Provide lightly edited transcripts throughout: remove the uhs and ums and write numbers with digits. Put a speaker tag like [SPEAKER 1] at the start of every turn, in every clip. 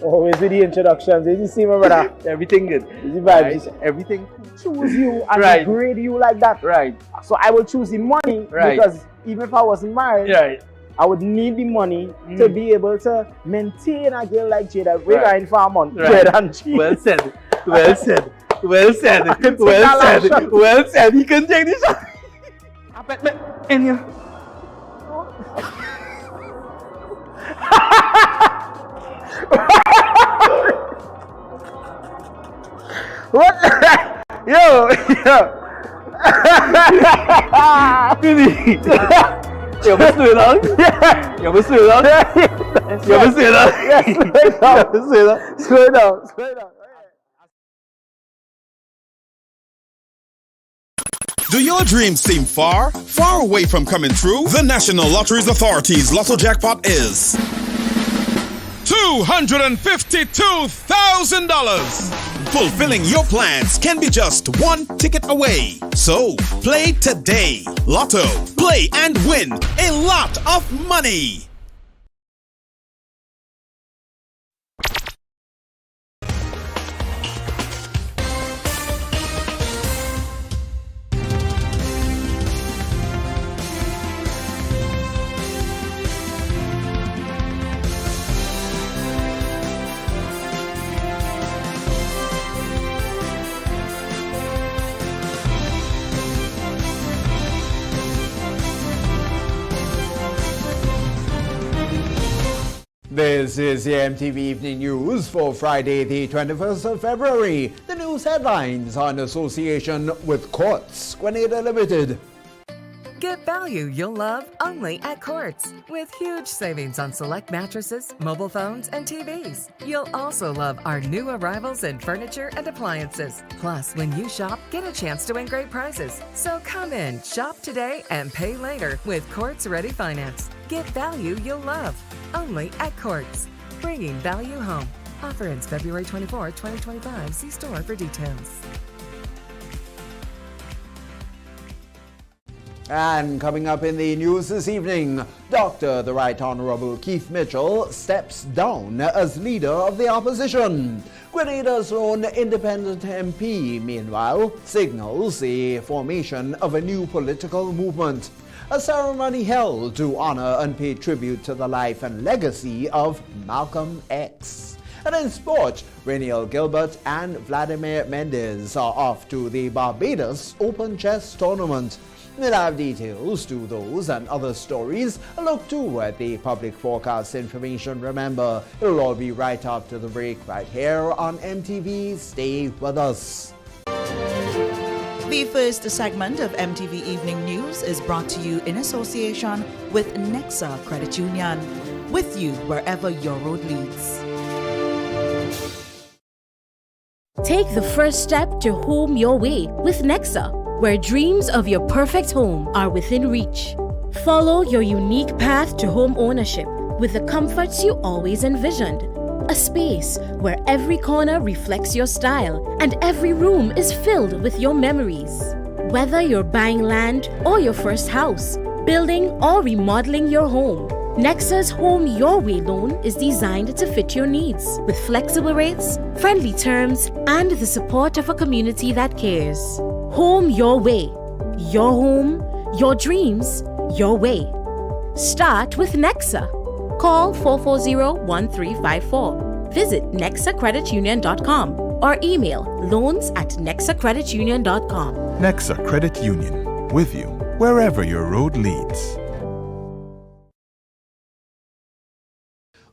[SPEAKER 1] Always with the introductions. You see, my brother?
[SPEAKER 2] Everything good.
[SPEAKER 1] Is it bad?
[SPEAKER 2] Right. Everything.
[SPEAKER 1] Choose you and
[SPEAKER 2] Right.
[SPEAKER 1] grade you like that.
[SPEAKER 2] Right.
[SPEAKER 1] So I will choose the money
[SPEAKER 2] Right.
[SPEAKER 1] because even if I wasn't married,
[SPEAKER 2] Right.
[SPEAKER 1] I would need the money to be able to maintain a girl like Jada. We're going for a month.
[SPEAKER 2] Right.
[SPEAKER 1] Bread and cheese.
[SPEAKER 2] Well said. Well said. Well said.
[SPEAKER 1] Take
[SPEAKER 2] Well
[SPEAKER 1] that
[SPEAKER 2] said.
[SPEAKER 1] shot.
[SPEAKER 2] Well said. He can take this shot. I bet me in you.
[SPEAKER 1] What? Yo, yo.
[SPEAKER 2] Really? You must do it on. You must do it on. You must do it on.
[SPEAKER 1] Yes, slow down. Slow down.
[SPEAKER 3] Do your dreams seem far away from coming true? The National Lotteries Authority's Lotto Jackpot is $252,000. Fulfilling your plans can be just one ticket away. So, play today. Lotto. Play and win a lot of money.
[SPEAKER 4] This is the MTV Evening News for Friday, the 21st of February. The news headlines are in association with Courts, Grenada Limited.
[SPEAKER 5] Get value you'll love only at Courts. With huge savings on select mattresses, mobile phones, and TVs. You'll also love our new arrivals in furniture and appliances. Plus, when you shop, get a chance to win great prizes. So come in, shop today, and pay later with Courts Ready Finance. Get value you'll love only at Courts. Bringing value home. Offer ends February 24, 2025. See store for details.
[SPEAKER 4] And coming up in the news this evening, Dr. the Right Honorable Keith Mitchell steps down as leader of the opposition. Grenada's own independent MP, meanwhile, signals the formation of a new political movement. A ceremony held to honor and pay tribute to the life and legacy of Malcolm X. And in sport, Reniel Gilbert and Vladimir Mendez are off to the Barbados Open Chess Tournament. We'll have details to those and other stories. A look too at the public forecast information. Remember, it'll all be right after the break right here on MTV. Stay with us.
[SPEAKER 6] The first segment of MTV Evening News is brought to you in association with Nexa Credit Union. With you wherever your road leads.
[SPEAKER 7] Take the first step to home your way with Nexa, where dreams of your perfect home are within reach. Follow your unique path to home ownership with the comforts you always envisioned. A space where every corner reflects your style and every room is filled with your memories. Whether you're buying land or your first house, building or remodeling your home, Nexa's Home Your Way loan is designed to fit your needs with flexible rates, friendly terms, and the support of a community that cares. Home Your Way. Your home, your dreams, your way. Start with Nexa. Call 440-1354. Visit nexacreditunion.com or email loans@nexacreditunion.com.
[SPEAKER 8] Nexa Credit Union, with you wherever your road leads.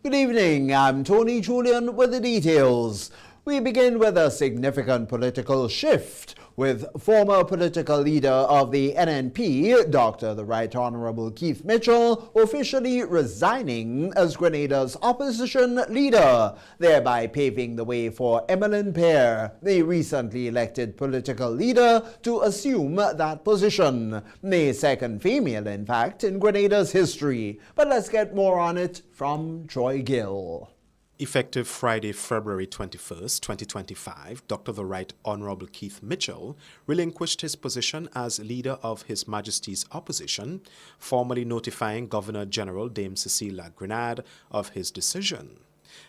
[SPEAKER 4] Good evening, I'm Tony Julian with the details. We begin with a significant political shift, with former political leader of the NNP, Dr. the Right Honorable Keith Mitchell, officially resigning as Grenada's opposition leader, thereby paving the way for Emmeline Pear, the recently elected political leader, to assume that position. The second female, in fact, in Grenada's history. But let's get more on it from Troy Gill.
[SPEAKER 9] Effective Friday, February 21st, 2025, Dr. the Right Honorable Keith Mitchell relinquished his position as leader of His Majesty's opposition, formally notifying Governor-General Dame Cecilia Grenade of his decision.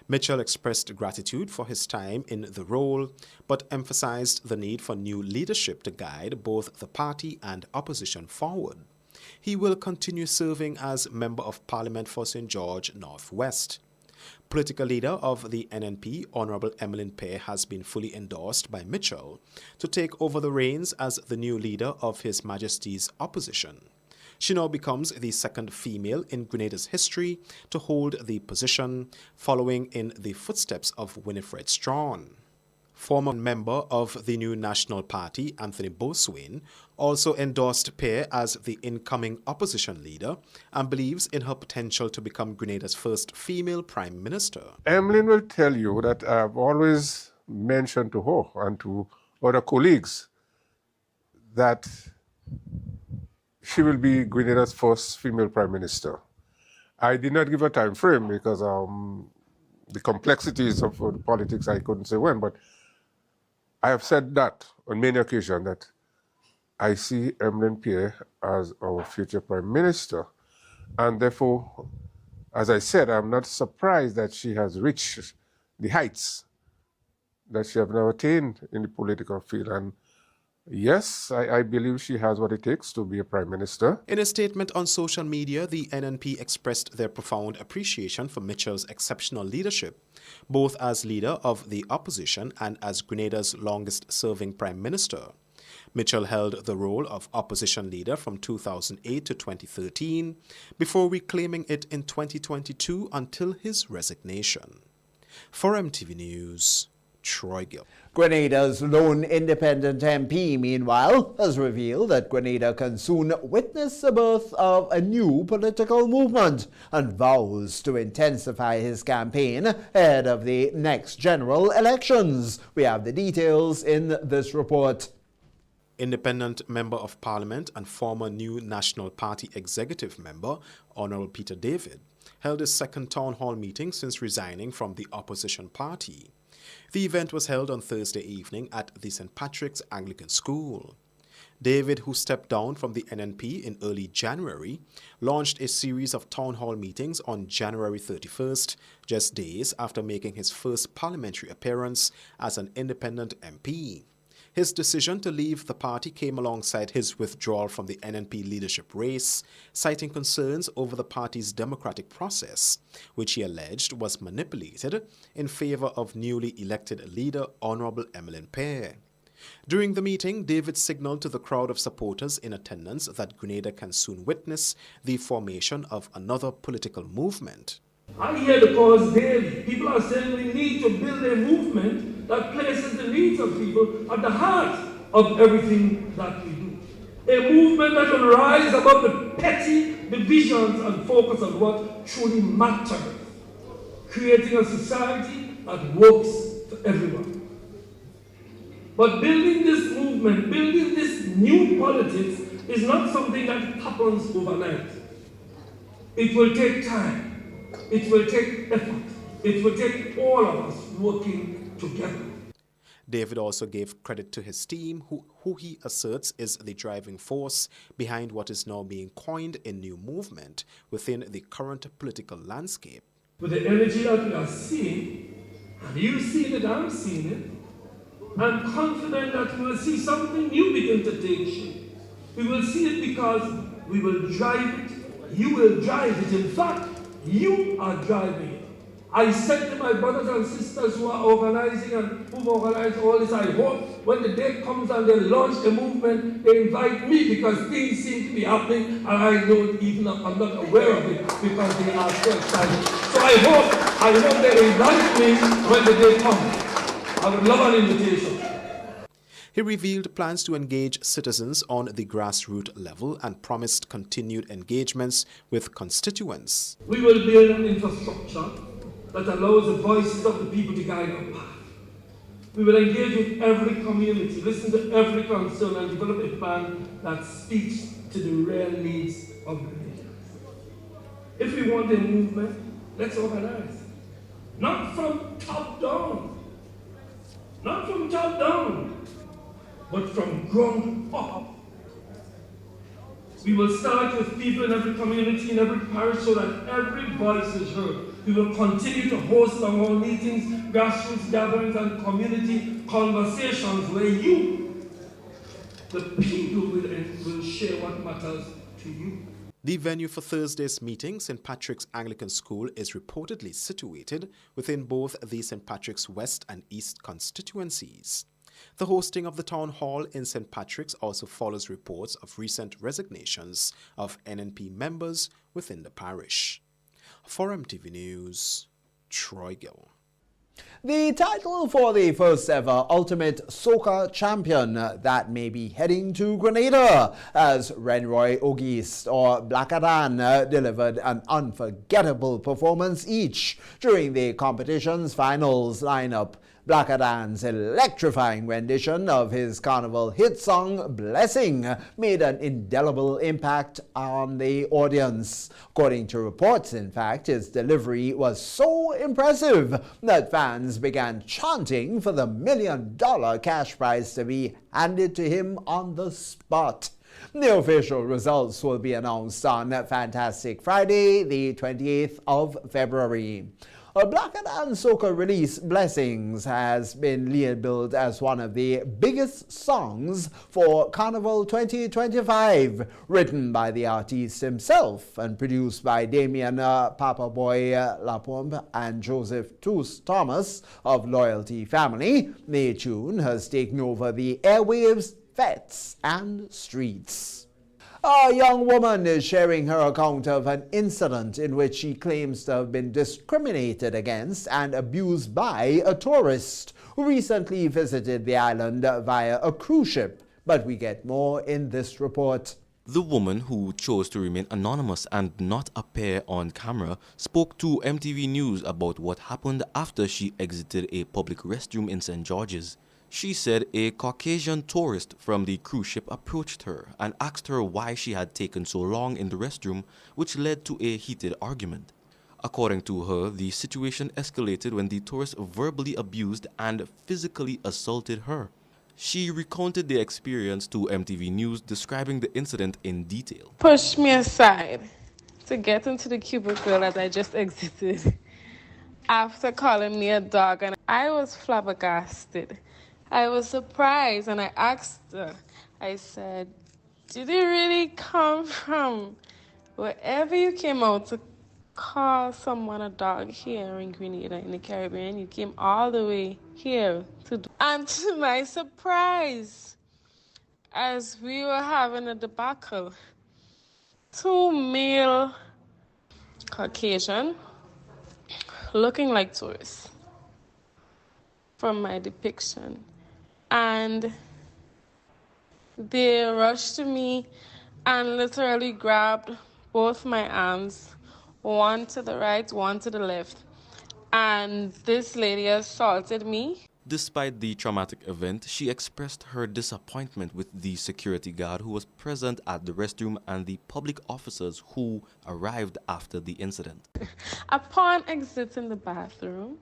[SPEAKER 9] Mitchell expressed gratitude for his time in the role, but emphasized the need for new leadership to guide both the party and opposition forward. He will continue serving as Member of Parliament for St. George Northwest. Political leader of the NNP, Honorable Emmeline Pear, has been fully endorsed by Mitchell to take over the reins as the new leader of His Majesty's opposition. She now becomes the second female in Grenada's history to hold the position, following in the footsteps of Winifred Strawn. Former member of the new National Party, Anthony Boswain, also endorsed Pear as the incoming opposition leader and believes in her potential to become Grenada's first female Prime Minister.
[SPEAKER 10] Emmeline will tell you that I've always mentioned to her and to other colleagues that she will be Grenada's first female Prime Minister. I did not give a time frame because the complexities of the politics, I couldn't say when, but I have said that on many occasions that I see Emmeline Pear as our future Prime Minister. And therefore, as I said, I'm not surprised that she has reached the heights that she has now attained in the political field. And yes, I believe she has what it takes to be a Prime Minister.
[SPEAKER 9] In a statement on social media, the NNP expressed their profound appreciation for Mitchell's exceptional leadership, both as leader of the opposition and as Grenada's longest-serving Prime Minister. Mitchell held the role of opposition leader from 2008 to 2013, before reclaiming it in 2022 until his resignation. For MTV News, Troy Gill.
[SPEAKER 4] Grenada's lone independent MP, meanwhile, has revealed that Grenada can soon witness the birth of a new political movement and vows to intensify his campaign ahead of the next general elections. We have the details in this report.
[SPEAKER 9] Independent Member of Parliament and former New National Party Executive Member, Honorable Peter David, held his second town hall meeting since resigning from the opposition party. The event was held on Thursday evening at the St. Patrick's Anglican School. David, who stepped down from the NNP in early January, launched a series of town hall meetings on January 31st, just days after making his first parliamentary appearance as an independent MP. His decision to leave the party came alongside his withdrawal from the NNP leadership race, citing concerns over the party's democratic process, which he alleged was manipulated in favor of newly elected leader Honorable Emmeline Pear. During the meeting, David signaled to the crowd of supporters in attendance that Grenada can soon witness the formation of another political movement.
[SPEAKER 11] I hear the cause daily. People are saying we need to build a movement that places the needs of people at the heart of everything that we do. A movement that will rise above the petty divisions and focus on what truly matters, creating a society that works for everyone. But building this movement, building this new politics is not something that happens overnight. It will take time. It will take effort. It will take all of us working together.
[SPEAKER 9] David also gave credit to his team, who he asserts is the driving force behind what is now being coined a new movement within the current political landscape.
[SPEAKER 11] With the energy that we are seeing, and you see it, I'm seeing it, I'm confident that we will see something new begin to take shape. We will see it because we will drive it. You will drive it. In fact, you are driving it. I said to my brothers and sisters who are organizing and who've organized all this, I hope when the day comes and they launch a movement, they invite me because things seem to be happening and I'm not aware of it because they are so excited. So I hope they invite me when the day comes. I would love an invitation.
[SPEAKER 9] He revealed plans to engage citizens on the grassroots level and promised continued engagements with constituents.
[SPEAKER 11] We will build an infrastructure that allows the voices of the people to guide our path. We will engage with every community, listen to every concern, and develop a plan that speaks to the real needs of Grenadians. If we want a movement, let's organize. Not from top down. Not from top down, but from ground up. We will start with people in every community, in every parish, so that every voice is heard. We will continue to host town hall meetings, grassroots gatherings, and community conversations where you, the people, will share what matters to you.
[SPEAKER 9] The venue for Thursday's meeting, St. Patrick's Anglican School, is reportedly situated within both the St. Patrick's West and East constituencies. The hosting of the town hall in St. Patrick's also follows reports of recent resignations of NNP members within the parish. For MTV News, Troy Gill.
[SPEAKER 4] The title for the first ever Ultimate Soca Champion that may be heading to Grenada as Renroy Ogist or Blackadan delivered an unforgettable performance each during the competition's finals lineup. Blackadan's electrifying rendition of his carnival hit song Blessing made an indelible impact on the audience. According to reports, in fact, his delivery was so impressive that fans began chanting for the $1 million cash prize to be handed to him on the spot. The official results will be announced on Fantastic Friday, the 28th of February. A Blackadan Soca release, Blessings, has been labeled as one of the biggest songs for Carnival 2025, written by the artist himself and produced by Damien Papaboy Lapombe and Joseph Toos Thomas of Loyalty Family. The tune has taken over the airwaves, fetes, and streets. A young woman is sharing her account of an incident in which she claims to have been discriminated against and abused by a tourist who recently visited the island via a cruise ship. But we get more in this report.
[SPEAKER 12] The woman, who chose to remain anonymous and not appear on camera, spoke to MTV News about what happened after she exited a public restroom in St. George's. She said a Caucasian tourist from the cruise ship approached her and asked her why she had taken so long in the restroom, which led to a heated argument. According to her, the situation escalated when the tourist verbally abused and physically assaulted her. She recounted the experience to MTV News, describing the incident in detail.
[SPEAKER 13] Pushed me aside to get into the cubicle that I just exited after calling me a dog, and I was flabbergasted. I was surprised, and I asked her, I said, did you really come from wherever you came out to call someone a dog here in Grenada in the Caribbean? You came all the way here to do. And to my surprise, as we were having a debacle, two male Caucasian looking like tourists from my depiction, and they rushed to me and literally grabbed both my arms, one to the right, one to the left, and this lady assaulted me.
[SPEAKER 12] Despite the traumatic event, she expressed her disappointment with the security guard who was present at the restroom and the public officers who arrived after the incident.
[SPEAKER 13] Upon exiting the bathroom,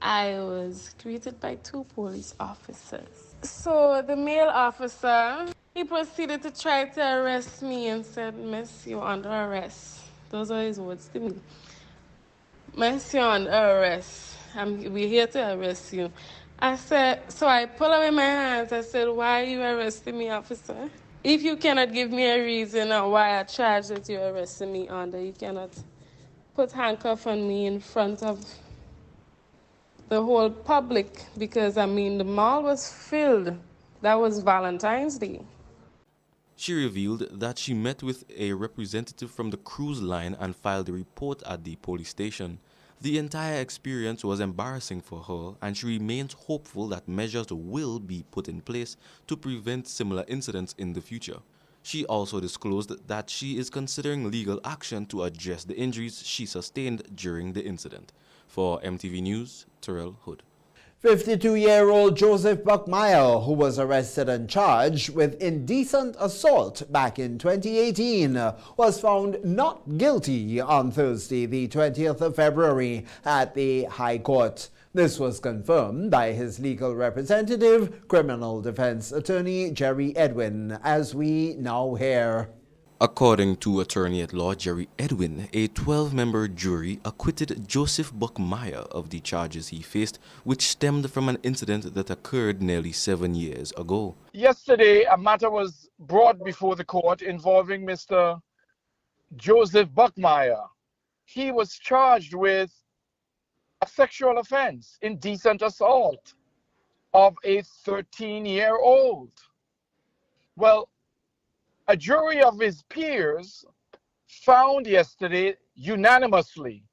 [SPEAKER 13] I was greeted by two police officers. So the male officer, he proceeded to try to arrest me and said, "Miss, you're under arrest." Those are his words to me. "Miss, you're under arrest. We're here to arrest you." I said, so I pull away my hands. I said, "Why are you arresting me, officer? If you cannot give me a reason or why I charge that you're arresting me under, you cannot put handcuff on me in front of the whole public, because, I mean, the mall was filled. That was Valentine's Day."
[SPEAKER 12] She revealed that she met with a representative from the cruise line and filed a report at the police station. The entire experience was embarrassing for her, and she remains hopeful that measures will be put in place to prevent similar incidents in the future. She also disclosed that she is considering legal action to address the injuries she sustained during the incident. For MTV News, Terrell Hood.
[SPEAKER 4] 52-year-old Joseph Buckmeyer, who was arrested and charged with indecent assault back in 2018, was found not guilty on Thursday, the 20th of February, at the High Court. This was confirmed by his legal representative, criminal defense attorney Jerry Edwin, as we now hear.
[SPEAKER 12] According to attorney-at-law Jerry Edwin, a 12-member jury acquitted Joseph Buckmeyer of the charges he faced, which stemmed from an incident that occurred nearly 7 years ago.
[SPEAKER 14] Yesterday, a matter was brought before the court involving Mr. Joseph Buckmeyer. He was charged with a sexual offense, indecent assault of a 13-year-old. Well, a jury of his peers found yesterday unanimously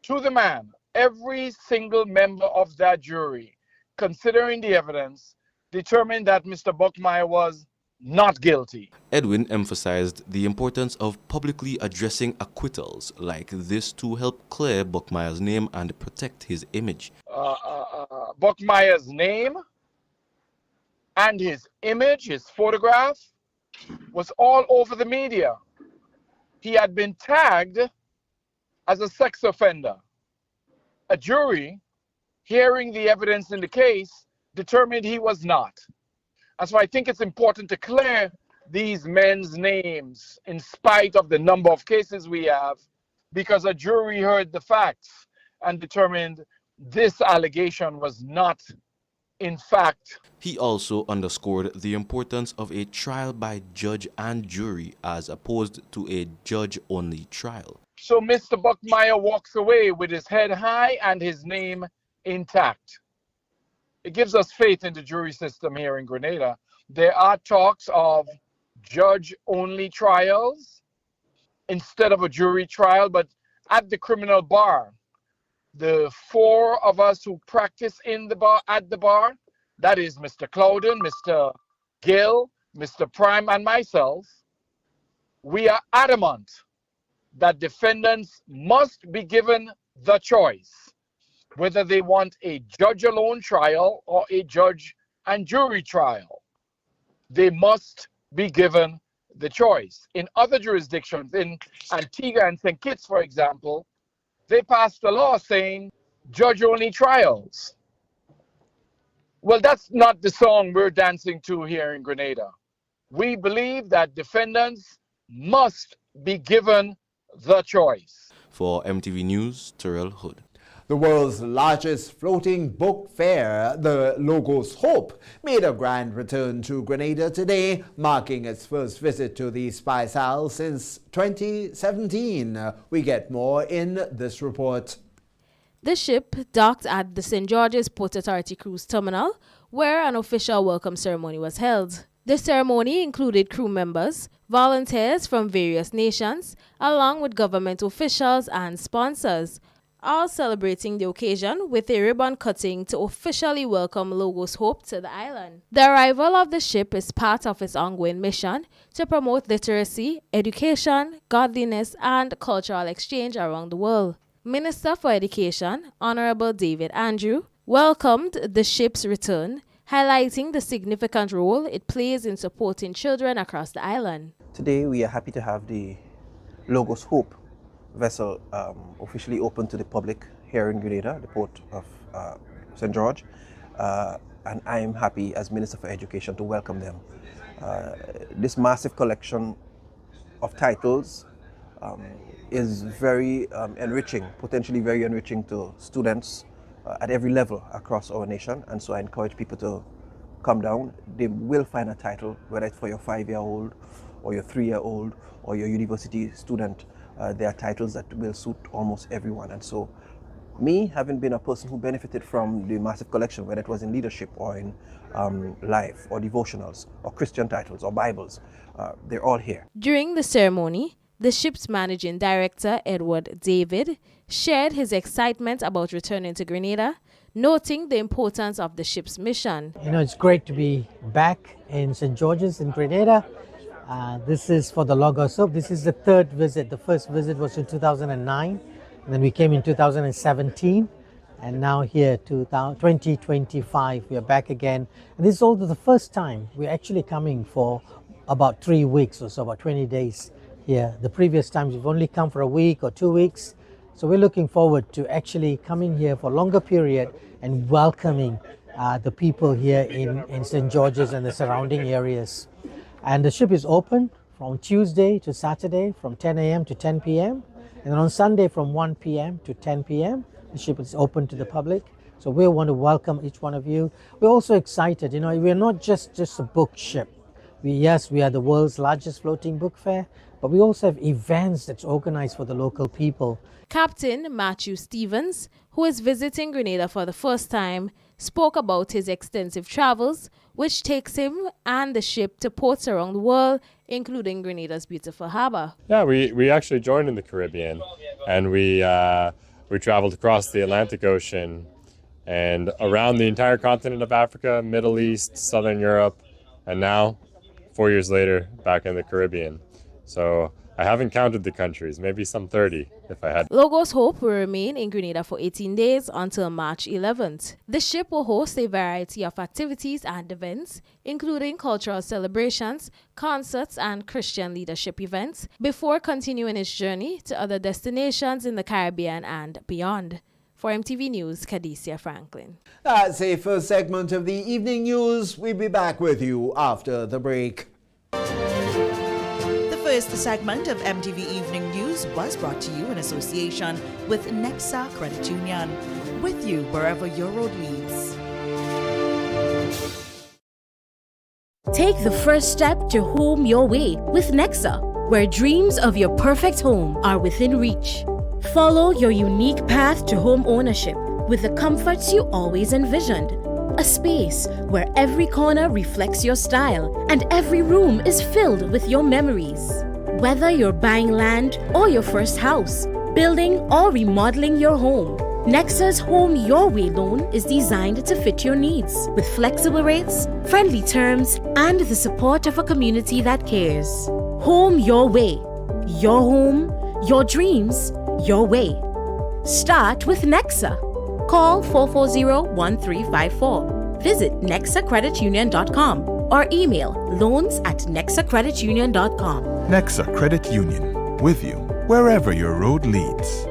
[SPEAKER 14] to the man, every single member of that jury, considering the evidence, determined that Mr. Buckmeyer was not guilty.
[SPEAKER 12] Edwin emphasized the importance of publicly addressing acquittals like this to help clear Buckmeyer's name and protect his image.
[SPEAKER 14] Buckmeyer's name and his image, his photograph, was all over the media. He had been tagged as a sex offender. A jury, hearing the evidence in the case, determined he was not. And so I think it's important to clear these men's names in spite of the number of cases we have, because a jury heard the facts and determined this allegation was not in fact.
[SPEAKER 12] He also underscored the importance of a trial by judge and jury as opposed to a judge-only trial.
[SPEAKER 14] So Mr. Buckmeyer walks away with his head high and his name intact. It gives us faith in the jury system here in Grenada. There are talks of judge-only trials instead of a jury trial, but at the criminal bar, the four of us who practice in the bar, at the bar, that is Mr. Clouden, Mr. Gill, Mr. Prime, and myself, we are adamant that defendants must be given the choice whether they want a judge-alone trial or a judge and jury trial. They must be given the choice. In other jurisdictions, in Antigua and St. Kitts, for example, they passed a law saying judge-only trials. Well, that's not the song we're dancing to here in Grenada. We believe that defendants must be given the choice.
[SPEAKER 12] For MTV News, Terrell Hood.
[SPEAKER 4] The world's largest floating book fair, the Logos Hope, made a grand return to Grenada today, marking its first visit to the Spice Isle since 2017. We get more in this report.
[SPEAKER 7] The ship docked at the St. George's Port Authority Cruise Terminal, where an official welcome ceremony was held. The ceremony included crew members, volunteers from various nations, along with government officials and sponsors, all celebrating the occasion with a ribbon cutting to officially welcome Logos Hope to the island. The arrival of the ship is part of its ongoing mission to promote literacy, education, godliness, and cultural exchange around the world. Minister for Education, Honorable David Andrew, welcomed the ship's return, highlighting the significant role it plays in supporting children across the island.
[SPEAKER 15] Today we are happy to have the Logos Hope vessel officially open to the public here in Grenada, the port of St. George, and I'm happy as Minister for Education to welcome them. This massive collection of titles is very enriching, potentially very enriching to students at every level across our nation, and so I encourage people to come down. They will find a title, whether it's for your 5-year-old or your 3-year-old or your university student. There are titles that will suit almost everyone, and so me, having been a person who benefited from the massive collection, whether it was in leadership or in life or devotionals or Christian titles or Bibles, they're all here.
[SPEAKER 7] During the ceremony, the ship's managing director, Edward David, shared his excitement about returning to Grenada, noting the importance of the ship's mission.
[SPEAKER 16] You know, it's great to be back in St. George's in Grenada. This is for the Logos Hope. This is the third visit. The first visit was in 2009, and then we came in 2017, and now here 2025 we are back again. And this is also the first time we're actually coming for about 3 weeks or so, about 20 days here. The previous times we've only come for a week or 2 weeks, So we're looking forward to actually coming here for a longer period and welcoming the people here in St. George's and the surrounding areas. And the ship is open from Tuesday to Saturday from 10 a.m. to 10 p.m. And on Sunday from 1 p.m. to 10 p.m. The ship is open to the public. So we want to welcome each one of you. We're also excited, we're not just a book ship. We are the world's largest floating book fair, but we also have events that's organized for the local people.
[SPEAKER 17] Captain Matthew Stevens, who is visiting Grenada for the first time, spoke about his extensive travels, which takes him and the ship to ports around the world, including Grenada's beautiful harbor.
[SPEAKER 18] Yeah, we actually joined in the Caribbean, and we traveled across the Atlantic Ocean and around the entire continent of Africa, Middle East, Southern Europe, and now, 4 years later, back in the Caribbean. So I haven't counted the countries, maybe some 30 if I had.
[SPEAKER 17] Logos Hope will remain in Grenada for 18 days until March 11th. The ship will host a variety of activities and events, including cultural celebrations, concerts, and Christian leadership events, before continuing its journey to other destinations in the Caribbean and beyond. For MTV News, Cadicia Franklin.
[SPEAKER 4] That's a first segment of the evening news. We'll be back with you after the break.
[SPEAKER 6] The first segment of MTV Evening News was brought to you in association with Nexa Credit Union. With you wherever your road leads.
[SPEAKER 7] Take the first step to home your way with Nexa, where dreams of your perfect home are within reach. Follow your unique path to home ownership with the comforts you always envisioned. A space where every corner reflects your style and every room is filled with your memories. Whether you're buying land or your first house, building or remodeling your home, Nexa's Home Your Way loan is designed to fit your needs with flexible rates, friendly terms, and the support of a community that cares. Home Your Way. Your home, your dreams, your way. Start with Nexa. Call 440-1354. Visit nexacreditunion.com or email loans@nexacreditunion.com.
[SPEAKER 8] Nexa Credit Union, with you wherever your road leads.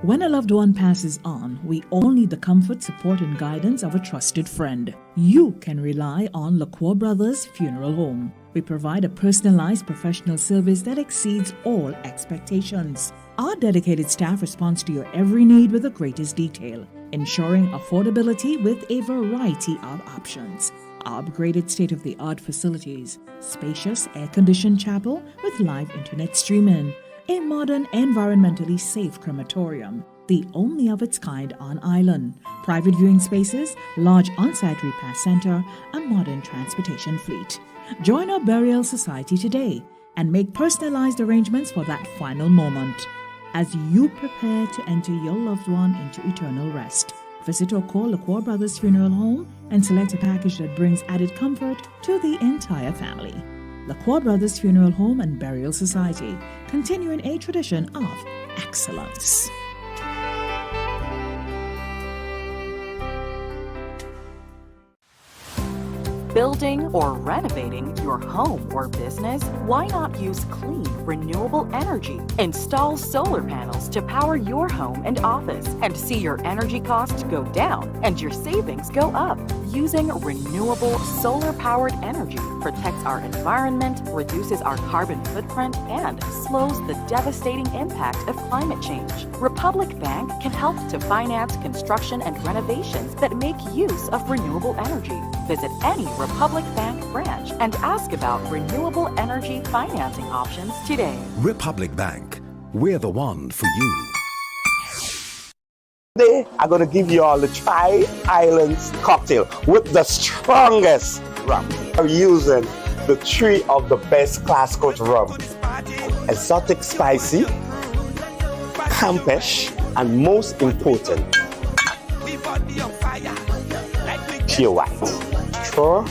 [SPEAKER 19] When a loved one passes on, we all need the comfort, support, and guidance of a trusted friend. You can rely on LaCour Brothers Funeral Home. We provide a personalized professional service that exceeds all expectations. Our dedicated staff responds to your every need with the greatest detail, ensuring affordability with a variety of options. Our upgraded state-of-the-art facilities, spacious air-conditioned chapel with live internet streaming, a modern, environmentally safe crematorium, the only of its kind on island, private viewing spaces, large on-site repast center, a modern transportation fleet. Join our burial society today and make personalized arrangements for that final moment. As you prepare to enter your loved one into eternal rest, visit or call LaCour Brothers Funeral Home and select a package that brings added comfort to the entire family. LaCour Brothers Funeral Home and Burial Society, continuing a tradition of excellence.
[SPEAKER 20] Building or renovating your home or business? Why not use clean, renewable energy? Install solar panels to power your home and office and see your energy costs go down and your savings go up. Using renewable solar-powered energy protects our environment, reduces our carbon footprint, and slows the devastating impact of climate change. Republic Bank can help to finance construction and renovations that make use of renewable energy. Visit any Republic Bank branch and ask about renewable energy financing options today.
[SPEAKER 21] Republic Bank, we're the one for you.
[SPEAKER 22] Today, I'm going to give you all the Tri-Islands cocktail with the strongest rum. I'm using the three of the best class coach rum. Exotic spicy, Campeche, and most important, pure white. Sure.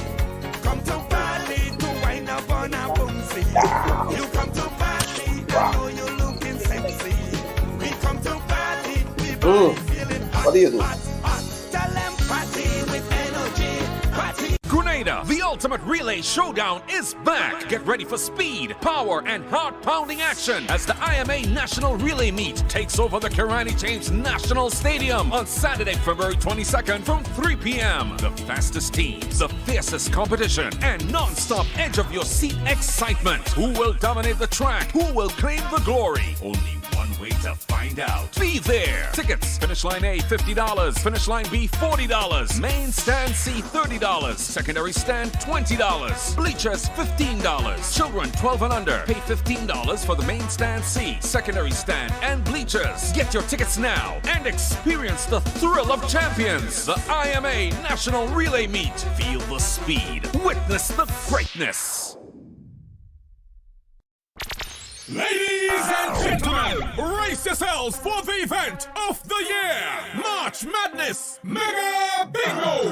[SPEAKER 23] What do you do?
[SPEAKER 1] Grenada, the ultimate relay showdown is back. Get ready for speed, power, and heart-pounding action as the IMA National Relay Meet takes over the Kirani James National Stadium on Saturday, February 22nd from 3 p.m. The fastest teams, the fiercest competition, and non-stop edge-of-your-seat excitement. Who will dominate the track? Who will claim the glory? Only one way to find out. Be there. Tickets, finish line A, $50. Finish line B, $40. Main stand C, $30. Secondary stand, $20. Bleachers, $15. Children 12 and under pay $15 for the main stand C, secondary stand, and bleachers. Get your tickets now and experience the thrill of champions. The IMA National Relay Meet. Feel the speed. Witness the greatness.
[SPEAKER 3] Ladies and gentlemen, brace yourselves for the event of the year, March Madness Mega Bingo!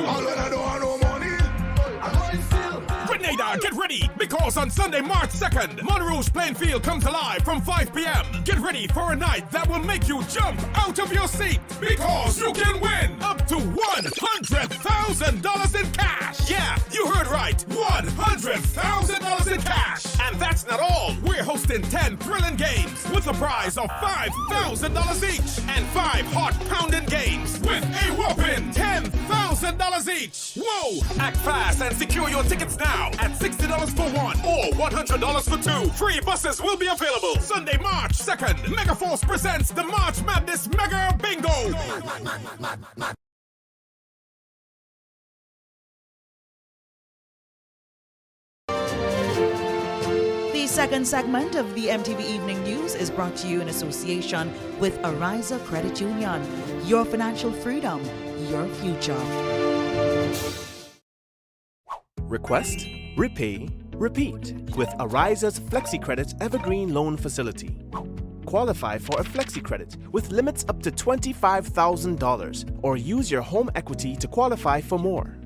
[SPEAKER 3] Grenada, get ready, because on Sunday, March 2nd, Monroe's playing field comes alive from 5 p.m. Get ready for a night that will make you jump out of your seat, because you can win up to $100,000 in cash. Yeah, you heard right, $100,000 in cash. And that's not all. We're hosting 10 thrilling games with a prize of $5,000 each, and 5 heart-pounding games with a whopping $10,000 each. Whoa! Act fast and secure your tickets now at $60 for one or $100 for two. Free buses will be available. Sunday, March 2nd, Megaforce presents the March Madness Mega Bingo.
[SPEAKER 6] The second segment of the MTV Evening News is brought to you in association with Ariza Credit Union. Your financial freedom, your future.
[SPEAKER 2] Request, repay, repeat with Ariza's FlexiCredit Evergreen Loan Facility. Qualify for a FlexiCredit with limits up to $25,000 or use your home equity to qualify for more.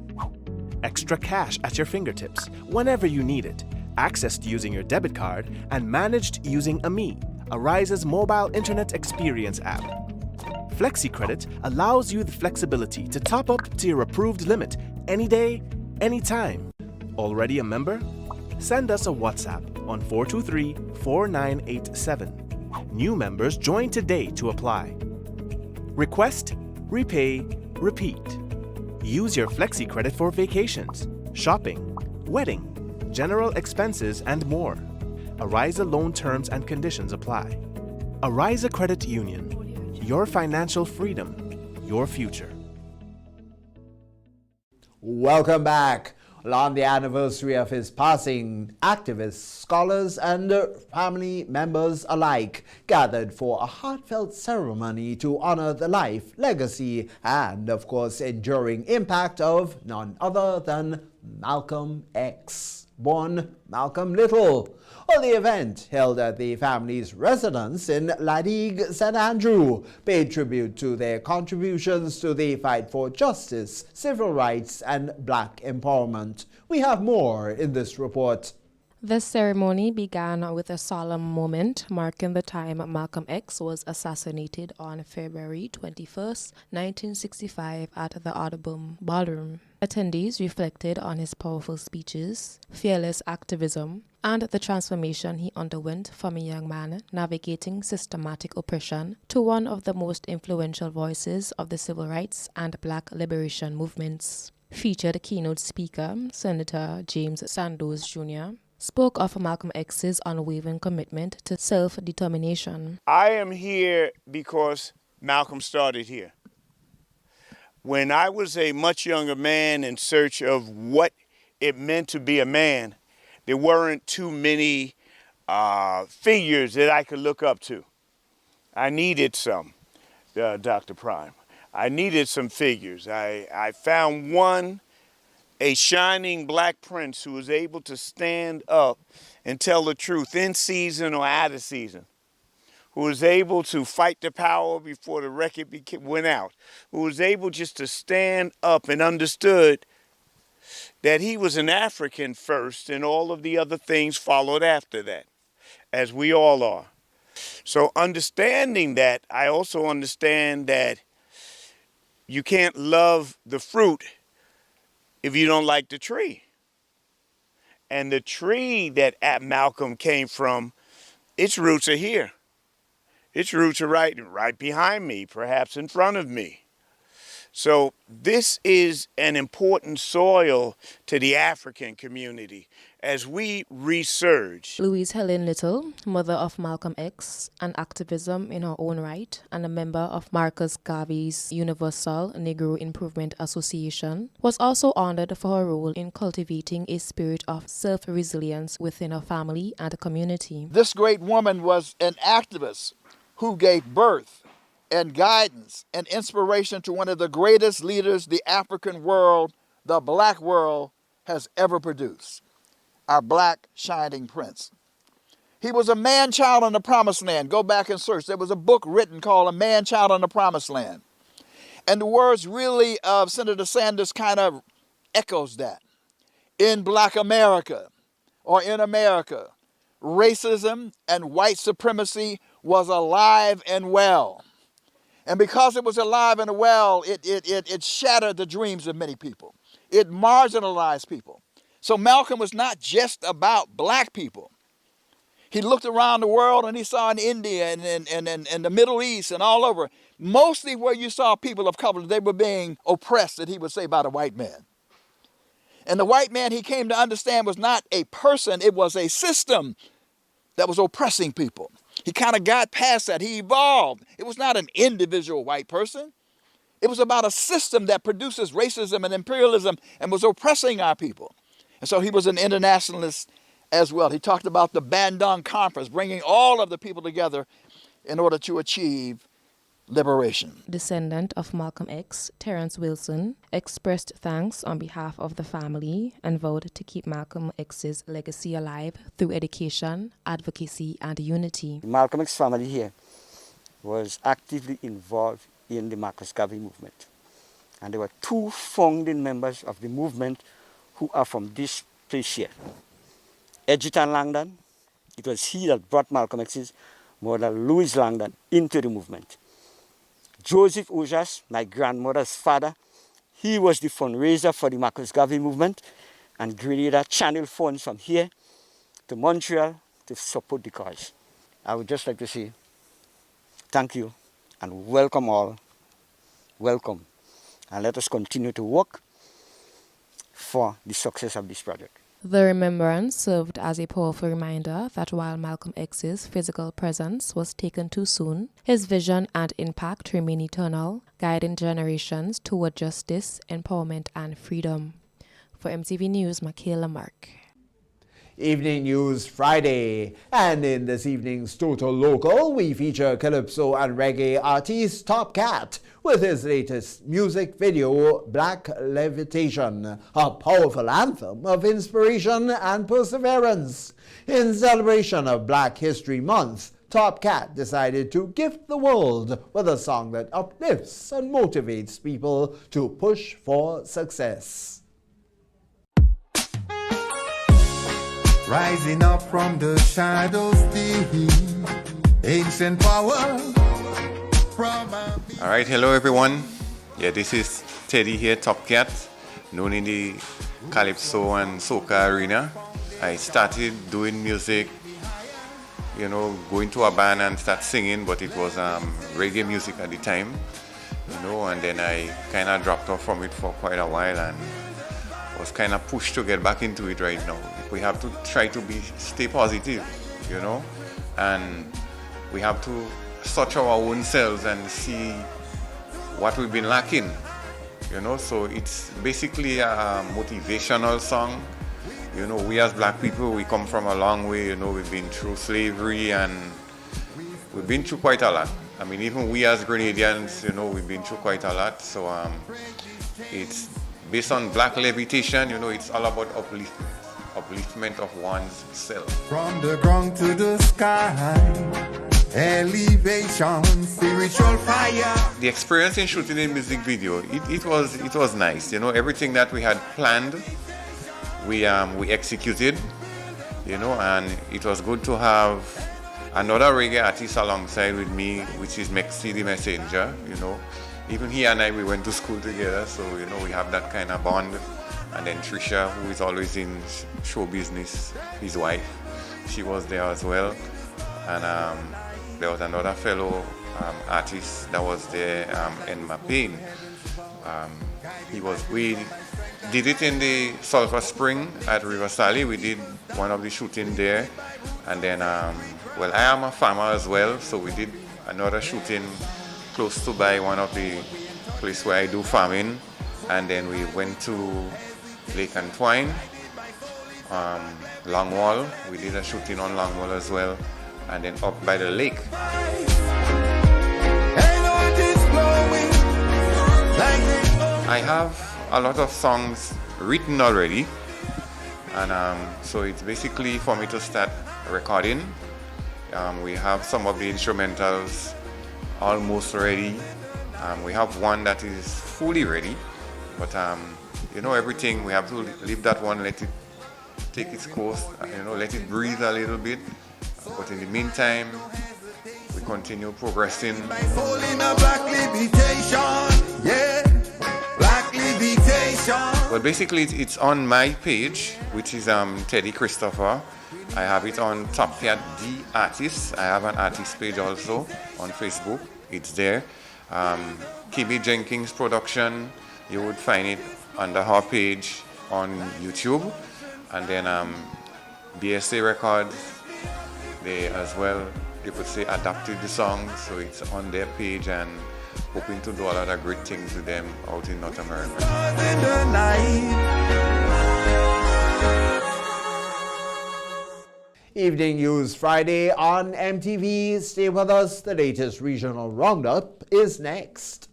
[SPEAKER 2] Extra cash at your fingertips whenever you need it, accessed using your debit card and managed using AMI, Ariza's mobile internet experience app. FlexiCredit allows you the flexibility to top up to your approved limit any day, anytime. Already a member? Send us a WhatsApp on 423-4987. New members join today to apply. Request, repay, repeat. Use your FlexiCredit for vacations, shopping, wedding, general expenses, and more. Ariza loan terms and conditions apply. Ariza Credit Union. Your financial freedom, your future.
[SPEAKER 4] Welcome back. On the anniversary of his passing, activists, scholars, and family members alike gathered for a heartfelt ceremony to honor the life, legacy, and, of course, enduring impact of none other than Malcolm X, born Malcolm Little. The event, held at the family's residence in Ladigue, St. Andrew, paid tribute to their contributions to the fight for justice, civil rights, and black empowerment. We have more in this report.
[SPEAKER 23] This ceremony began with a solemn moment marking the time Malcolm X was assassinated on February 21st, 1965 at the Audubon Ballroom. Attendees reflected on his powerful speeches, fearless activism, and the transformation he underwent from a young man navigating systematic oppression to one of the most influential voices of the civil rights and black liberation movements. Featured keynote speaker, Senator James Sandoz Jr., spoke of Malcolm X's unwavering commitment to self-determination.
[SPEAKER 24] I am here because Malcolm started here. When I was a much younger man in search of what it meant to be a man, there weren't too many figures that I could look up to. I needed some, Dr. Prime. I needed some figures. I found one, a shining black prince who was able to stand up and tell the truth in season or out of season, who was able to fight the power before the record went out, who was able just to stand up and understood that he was an African first and all of the other things followed after that, as we all are. So understanding that, I also understand that you can't love the fruit if you don't like the tree. And the tree that Malcolm came from, its roots are here. Its roots are right behind me, perhaps in front of me. So this is an important soil to the African community as we resurge.
[SPEAKER 23] Louise Helen Little, mother of Malcolm X, an activism in her own right, and a member of Marcus Garvey's Universal Negro Improvement Association, was also honored for her role in cultivating a spirit of self-resilience within her family and the community.
[SPEAKER 5] This great woman was an activist who gave birth and guidance and inspiration to one of the greatest leaders the African world, the black world, has ever produced. Our black shining prince. He was a man-child on the promised land. Go back and search. There was a book written called A Man-Child on the Promised Land. And the words really of Senator Sanders kind of echoes that. In black America, or in America, racism and white supremacy was alive and well. And because it was alive and well, it shattered the dreams of many people. It marginalized people. So Malcolm was not just about black people. He looked around the world and he saw in India and the Middle East and all over, mostly where you saw people of color, they were being oppressed, that he would say, by the white man. And the white man he came to understand was not a person, it was a system that was oppressing people. He kind of got past that. He evolved. It was not an individual white person. It was about a system that produces racism and imperialism and was oppressing our people. And so he was an internationalist as well. He talked about the Bandung Conference, bringing all of the people together in order to achieve liberation.
[SPEAKER 23] Descendant of Malcolm X, Terrence Wilson, expressed thanks on behalf of the family and vowed to keep Malcolm X's legacy alive through education, advocacy, and unity.
[SPEAKER 9] The Malcolm X family here was actively involved in the Marcus Garvey movement. And there were two founding members of the movement who are from this place here. Edgerton Langdon, it was he that brought Malcolm X's mother, Louise Langdon, into the movement. Joseph Ojas, my grandmother's father, he was the fundraiser for the Marcus Garvey movement, and Grenada channeled funds from here to Montreal to support the cause. I would just like to say thank you and welcome all. Welcome. And let us continue to work for the success of this project.
[SPEAKER 23] The remembrance served as a powerful reminder that while Malcolm X's physical presence was taken too soon, his vision and impact remain eternal, guiding generations toward justice, empowerment, and freedom. For MTV News, Michaela Mark.
[SPEAKER 4] Evening News Friday. And in this evening's Total Local, we feature calypso and reggae artist Top Cat with his latest music video, Black Levitation, a powerful anthem of inspiration and perseverance. In celebration of Black History Month, Top Cat decided to gift the world with a song that uplifts and motivates people to push for success.
[SPEAKER 10] Rising up from the shadows deep, ancient power from...
[SPEAKER 11] All right, hello everyone. Yeah, this is Teddy here, Top Cat, known in the Calypso and Soca arena. I started doing music, you know, going to a band and start singing, but it was reggae music at the time, you know, and then I kind of dropped off from it for quite a while and was kind of pushed to get back into it right now. We have to try to stay positive, you know, and we have to search our own selves and see what we've been lacking, you know. So it's basically a motivational song. You know, we as black people, we come from a long way, you know, we've been through slavery and we've been through quite a lot. I mean, even we as Grenadians, you know, we've been through quite a lot. So it's based on Black Levitation, you know, it's all about upliftment of one's self.
[SPEAKER 10] From the ground to the sky, elevation, spiritual fire.
[SPEAKER 11] The experience in shooting a music video, it was nice. You know, everything that we had planned, we executed, you know, and it was good to have another reggae artist alongside with me, which is Mexi the Messenger, you know. Even he and I, we went to school together, so, you know, we have that kind of bond. And then Trisha, who is always in show business, his wife, she was there as well. And there was another fellow artist that was there, Enma Payne. We did it in the Sulphur Spring at River Sally. We did one of the shooting there. And then, well, I am a farmer as well, so we did another shooting close to by one of the places where I do farming. And then we went to Lake Antwine, Longwall. We did a shooting on Longwall as well. And then up by the lake. I have a lot of songs written already, and so it's basically for me to start recording. We have some of the instrumentals almost ready. We have one that is fully ready, but you know, everything, we have to leave that one, let it take its course, you know, let it breathe a little bit. But in the meantime, we continue progressing. Well, basically, it's on my page, which is Teddy Christopher. I have it on Top Cat the Artist. I have an artist page also on Facebook. It's there. Kibi Jenkins Production. You would find it under her page on YouTube. And then BSA Records, they as well, you could say, adapted the song, so it's on their page, and hoping to do a lot of great things with them out in North America.
[SPEAKER 4] Evening News Friday on MTV. Stay with us. The latest regional roundup is next.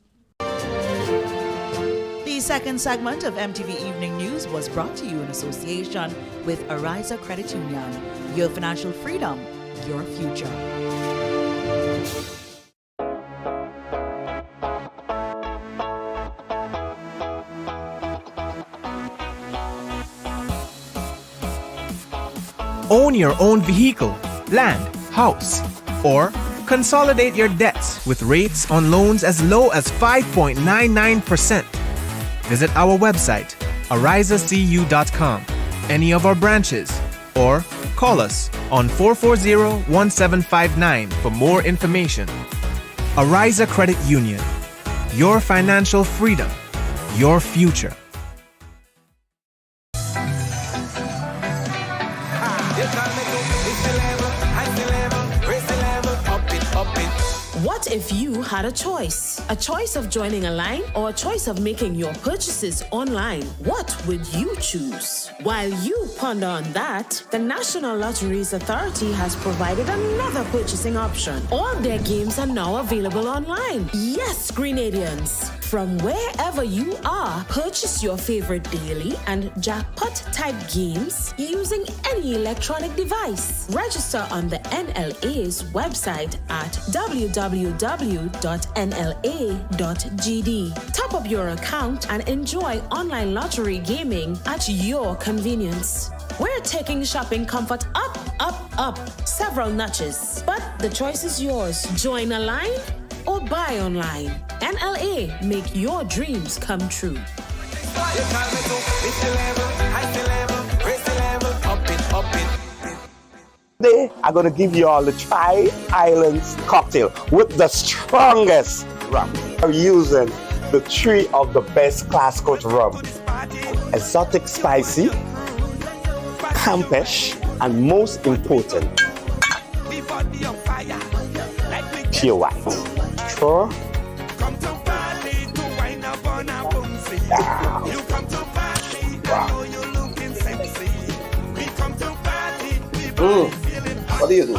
[SPEAKER 6] The second segment of MTV Evening News was brought to you in association with Ariza Credit Union. Your financial freedom, your future.
[SPEAKER 2] Own your own vehicle, land, house, or consolidate your debts with rates on loans as low as 5.99%. Visit our website, arizacu.com, any of our branches, or call us on 440-1759 for more information. Ariza Credit Union, your financial freedom, your future.
[SPEAKER 12] What if you had a choice? A choice of joining a line or a choice of making your purchases online? What would you choose? While you ponder on that, the National Lotteries Authority has provided another purchasing option. All their games are now available online. Yes, Grenadians. From wherever you are, purchase your favorite daily and jackpot-type games using any electronic device. Register on the NLA's website at www.nla.gd. Top up your account and enjoy online lottery gaming at your convenience. We're taking shopping comfort up, several notches. But the choice is yours. Join a line or buy online. NLA, make your dreams come true.
[SPEAKER 22] Today, I'm going to give you all the Tri-Islands cocktail with the strongest rum. We're using the three of the best class coach rum. Exotic spicy, Campeche, and most important, pure white. Sure.
[SPEAKER 13] What do you do?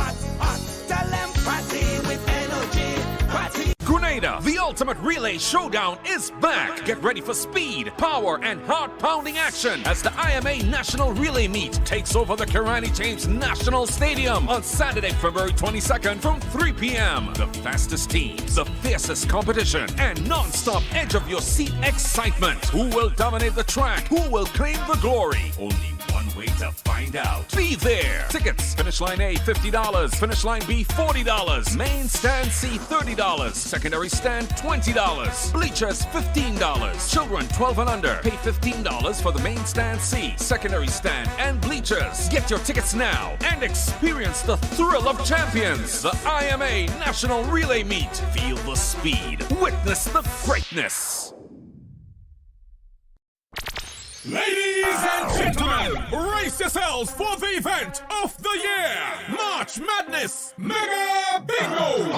[SPEAKER 1] Grenada, the ultimate relay showdown is back. Get ready for speed, power, and heart-pounding action as the IMA National Relay Meet takes over the Kirani James National Stadium on Saturday, February 22nd from 3 p.m. The fastest teams, the fiercest competition, and non-stop edge of your seat excitement. Who will dominate the track? Who will claim the glory? Only one one way to find out. Be there. Tickets. Finish line A, $50. Finish line B, $40. Main stand C, $30. Secondary stand, $20. Bleachers, $15. Children 12 and under pay $15 for the main stand C, secondary stand, and bleachers. Get your tickets now and experience the thrill of champions. The IMA National Relay Meet. Feel the speed. Witness the greatness.
[SPEAKER 3] Ladies and gentlemen, race yourselves for the event of the year, March Madness Mega Bingo.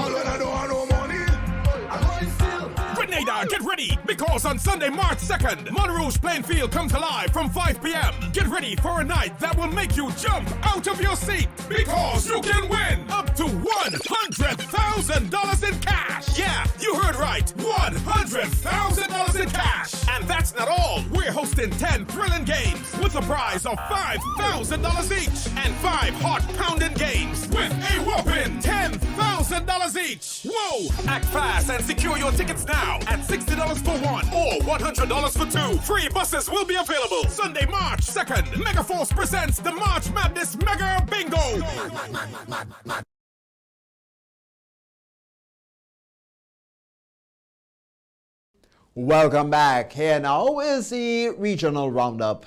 [SPEAKER 3] Grenada, get ready, because on Sunday, March 2nd, Monrouge Plainfield comes alive from 5 p.m. Get ready for a night that will make you jump out of your seat, because you can win up to $100,000 in cash. Yeah, you heard right, $100,000 in cash. And that's not all. We're hosting 10 thrilling games with a prize of $5,000 each, and 5 heart-pounding games with a whopping $10,000 each. Whoa! Act fast and secure your tickets now at $60 for one or $100 for two. Free buses will be available Sunday, March 2nd. Megaforce presents the March Madness Mega Bingo.
[SPEAKER 4] Welcome back. Here now is the regional roundup.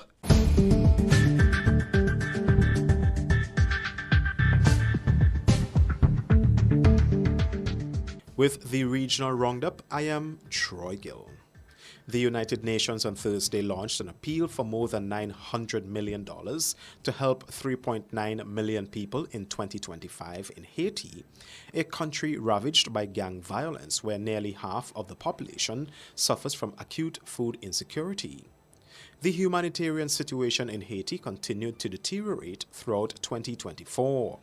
[SPEAKER 13] With the regional roundup, I am Troy Gill. The United Nations on Thursday launched an appeal for more than $900 million to help 3.9 million people in 2025 in Haiti, a country ravaged by gang violence where nearly half of the population suffers from acute food insecurity. The humanitarian situation in Haiti continued to deteriorate throughout 2024.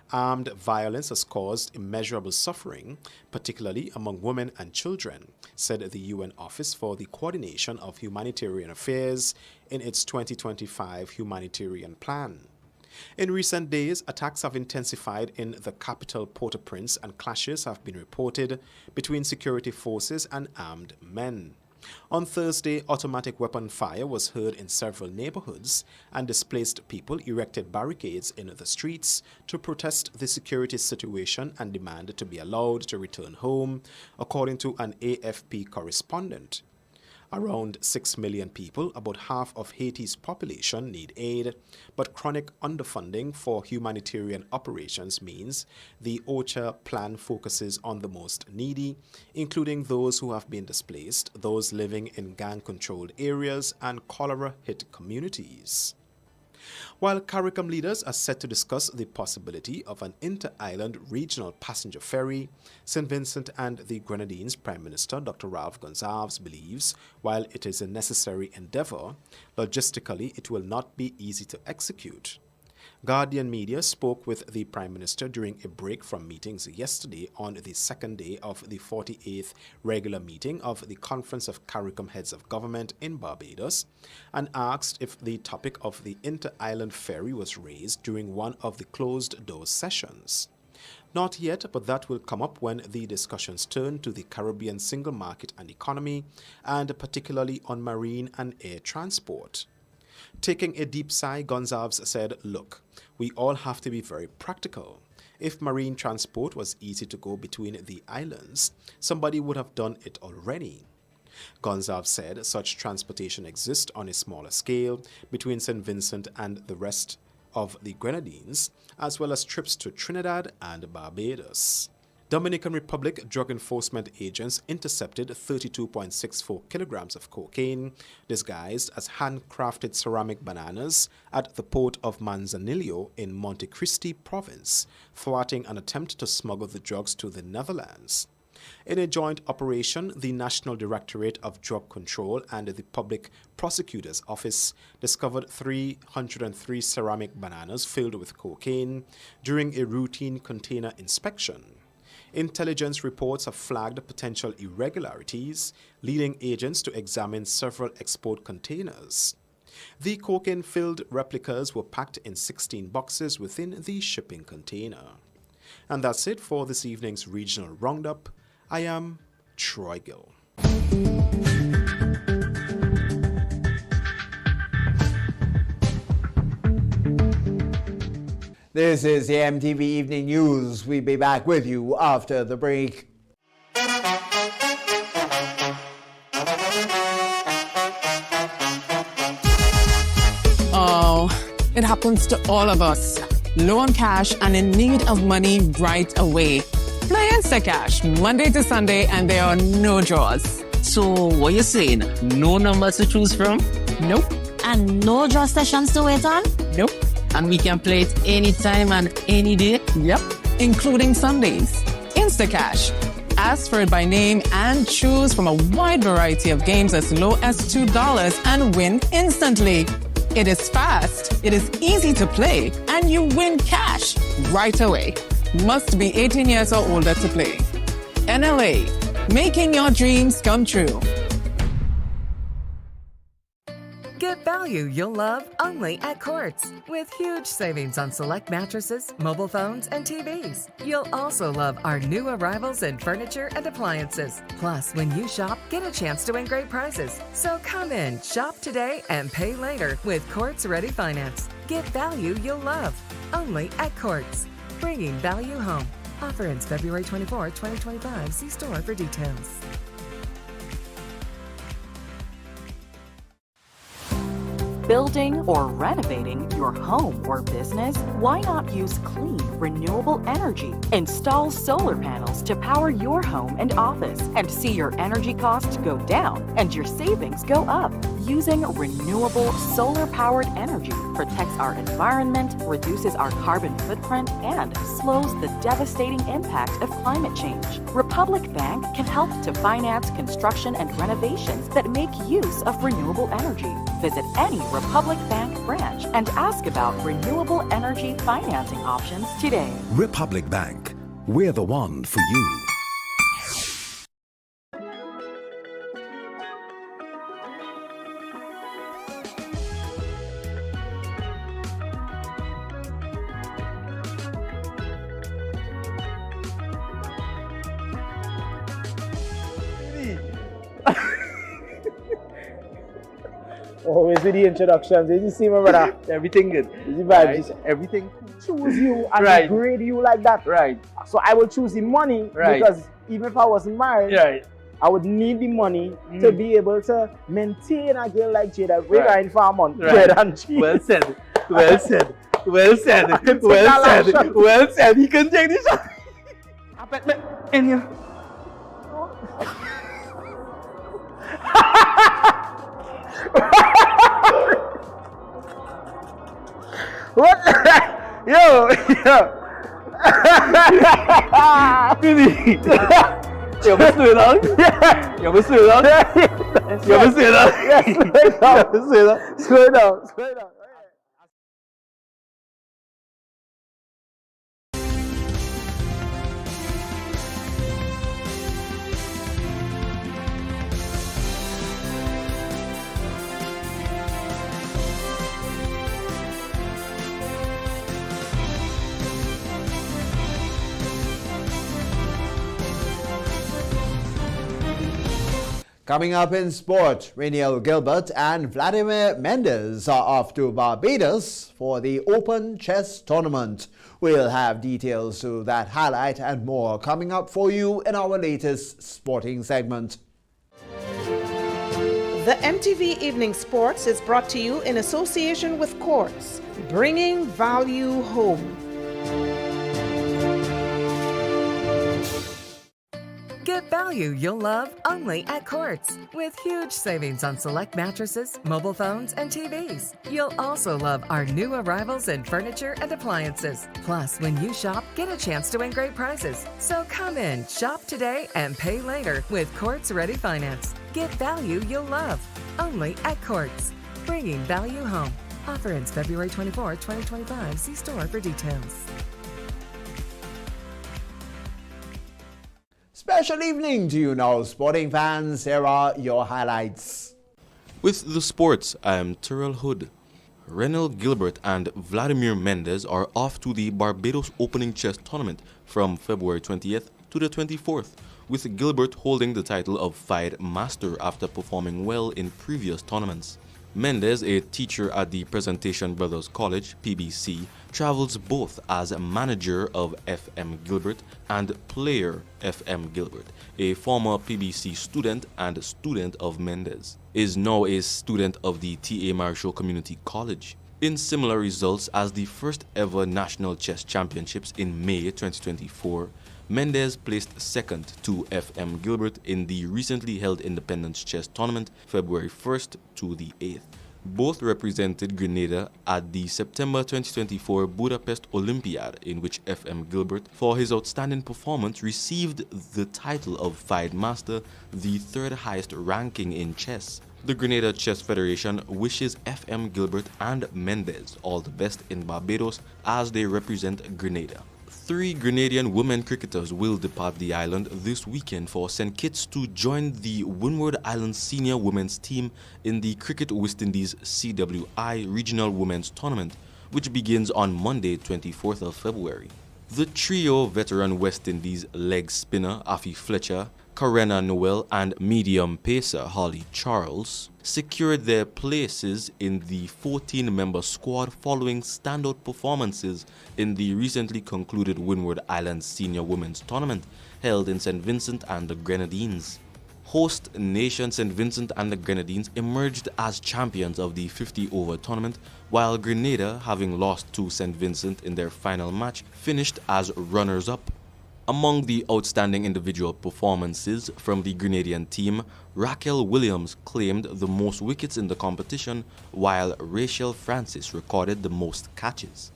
[SPEAKER 13] Armed violence has caused immeasurable suffering, particularly among women and children, said the UN Office for the Coordination of Humanitarian Affairs in its 2025 humanitarian plan. In recent days, attacks have intensified in the capital Port-au-Prince, and clashes have been reported between security forces and armed men. On Thursday, automatic weapon fire was heard in several neighborhoods, and displaced people erected barricades in the streets to protest the security situation and demand to be allowed to return home, according to an AFP correspondent. Around 6 million people, about half of Haiti's population, need aid, but chronic underfunding for humanitarian operations means the OCHA plan focuses on the most needy, including those who have been displaced, those living in gang-controlled areas, and cholera-hit communities. While CARICOM leaders are set to discuss the possibility of an inter-island regional passenger ferry, St. Vincent and the Grenadines Prime Minister Dr. Ralph Gonsalves believes while it is a necessary endeavor, logistically it will not be easy to execute. Guardian Media spoke with the Prime Minister during a break from meetings yesterday on the second day of the 48th regular meeting of the Conference of CARICOM Heads of Government in Barbados, and asked if the topic of the inter-island ferry was raised during one of the closed-door sessions. Not yet, but that will come up when the discussions turn to the Caribbean single market and economy, and particularly on marine and air transport. Taking a deep sigh, Gonsalves said, "Look, we all have to be very practical. If marine transport was easy to go between the islands, somebody would have done it already." Gonsalves said such transportation exists on a smaller scale between St. Vincent and the rest of the Grenadines, as well as trips to Trinidad and Barbados. Dominican Republic drug enforcement agents intercepted 32.64 kilograms of cocaine disguised as handcrafted ceramic bananas at the port of Manzanillo in Monte Cristi province, thwarting an attempt to smuggle the drugs to the Netherlands. In a joint operation, the National Directorate of Drug Control and the Public Prosecutor's Office discovered 303 ceramic bananas filled with cocaine during a routine container inspection. Intelligence reports have flagged potential irregularities, leading agents to examine several export containers. The cocaine-filled replicas were packed in 16 boxes within the shipping container. And that's it for this evening's regional roundup. I am Troy Gill.
[SPEAKER 4] This is the MTV Evening News. We'll be back with you after the break.
[SPEAKER 14] Oh, it happens to all of us. Low on cash and in need of money right away. Play Instacash Monday to Sunday and there are no draws.
[SPEAKER 15] So what you saying? No numbers to choose from?
[SPEAKER 14] Nope.
[SPEAKER 16] And no draw sessions to wait on?
[SPEAKER 14] Nope.
[SPEAKER 15] And we can play it anytime and any day?
[SPEAKER 14] Yep. Including Sundays. Instacash. Ask for it by name and choose from a wide variety of games as low as $2 and win instantly. It is fast, it is easy to play, and you win cash right away. Must be 18 years or older to play. NLA, making your dreams come true.
[SPEAKER 18] Get value you'll love only at Quartz. With huge savings on select mattresses, mobile phones, and TVs. You'll also love our new arrivals in furniture and appliances. Plus, when you shop, get a chance to win great prizes. So come in, shop today, and pay later with Quartz Ready Finance. Get value you'll love only at Quartz. Bringing value home. Offer ends February 24, 2025. See store for details.
[SPEAKER 20] Building or renovating your home or business? Why not use clean, renewable energy? Install solar panels to power your home and office and see your energy costs go down and your savings go up. Using renewable solar-powered energy protects our environment, reduces our carbon footprint, and slows the devastating impact of climate change. Republic Bank can help to finance construction and renovations that make use of renewable energy. Visit any Republic Bank branch and ask about renewable energy financing options today.
[SPEAKER 21] Republic Bank. We're the one for you.
[SPEAKER 25] Always with the introductions. Did you see my brother? Everything good. Is the vibe? Right. Everything cool. Choose you and grade you like that. Right. So I will choose the money because even if I wasn't married, I would need the money to be able to maintain a girl like Jada. We're going for a month. Bread and cheese. Well said. Well said. Well said. Well said. Well said. He can take this shot. I bet me in you. What? Yo! Really? Yo, what's going on? Yo, what's going on? Yo, what's going on? Yes, slow down. Slow down.
[SPEAKER 4] Coming up in sport, Rainiel Gilbert and Vladimir Mendez are off to Barbados for the Open Chess Tournament. We'll have details to that highlight and more coming up for you in our latest sporting segment.
[SPEAKER 26] The MTV Evening Sports is brought to you in association with Quartz, bringing value home.
[SPEAKER 18] Get value you'll love only at Quartz. With huge savings on select mattresses, mobile phones, and TVs. You'll also love our new arrivals in furniture and appliances. Plus, when you shop, get a chance to win great prizes. So come in, shop today, and pay later with Quartz Ready Finance. Get value you'll love only at Quartz. Bringing value home. Offer ends February 24, 2025. See store for details.
[SPEAKER 4] Special evening to you now, sporting fans. Here are your highlights.
[SPEAKER 27] With the sports, I am Terrell Hood. Rainiel Gilbert and Vladimir Mendez are off to the Barbados Opening Chess Tournament from February 20th to the 24th, with Gilbert holding the title of FIDE Master after performing well in previous tournaments. Mendez, a teacher at the Presentation Brothers College, PBC, travels both as a manager of F.M. Gilbert and player F.M. Gilbert, a former PBC student and student of Mendez, is now a student of the T.A. Marichaud Community College. In similar results as the first ever National Chess Championships in May 2024, Mendez placed second to F.M. Gilbert in the recently held Independence Chess Tournament February 1st to the 8th. Both represented Grenada at the September 2024 Budapest Olympiad, in which F.M. Gilbert, for his outstanding performance, received the title of FIDE Master, the third highest ranking in chess. The Grenada Chess Federation wishes F.M. Gilbert and Mendez all the best in Barbados as they represent Grenada. 3 Grenadian women cricketers will depart the island this weekend for St. Kitts to join the Windward Islands senior women's team in the Cricket West Indies CWI Regional Women's Tournament, which begins on Monday, 24th of February. The trio veteran West Indies leg spinner Afi Fletcher, Karena Noel and medium pacer Holly Charles secured their places in the 14-member squad following standout performances in the recently concluded Windward Islands Senior Women's Tournament held in St. Vincent and the Grenadines. Host nation St. Vincent and the Grenadines emerged as champions of the 50-over tournament, while Grenada, having lost to St. Vincent in their final match, finished as runners-up. Among the outstanding individual performances from the Grenadian team, Raquel Williams claimed the most wickets in the competition, while Rachel Francis recorded the most catches.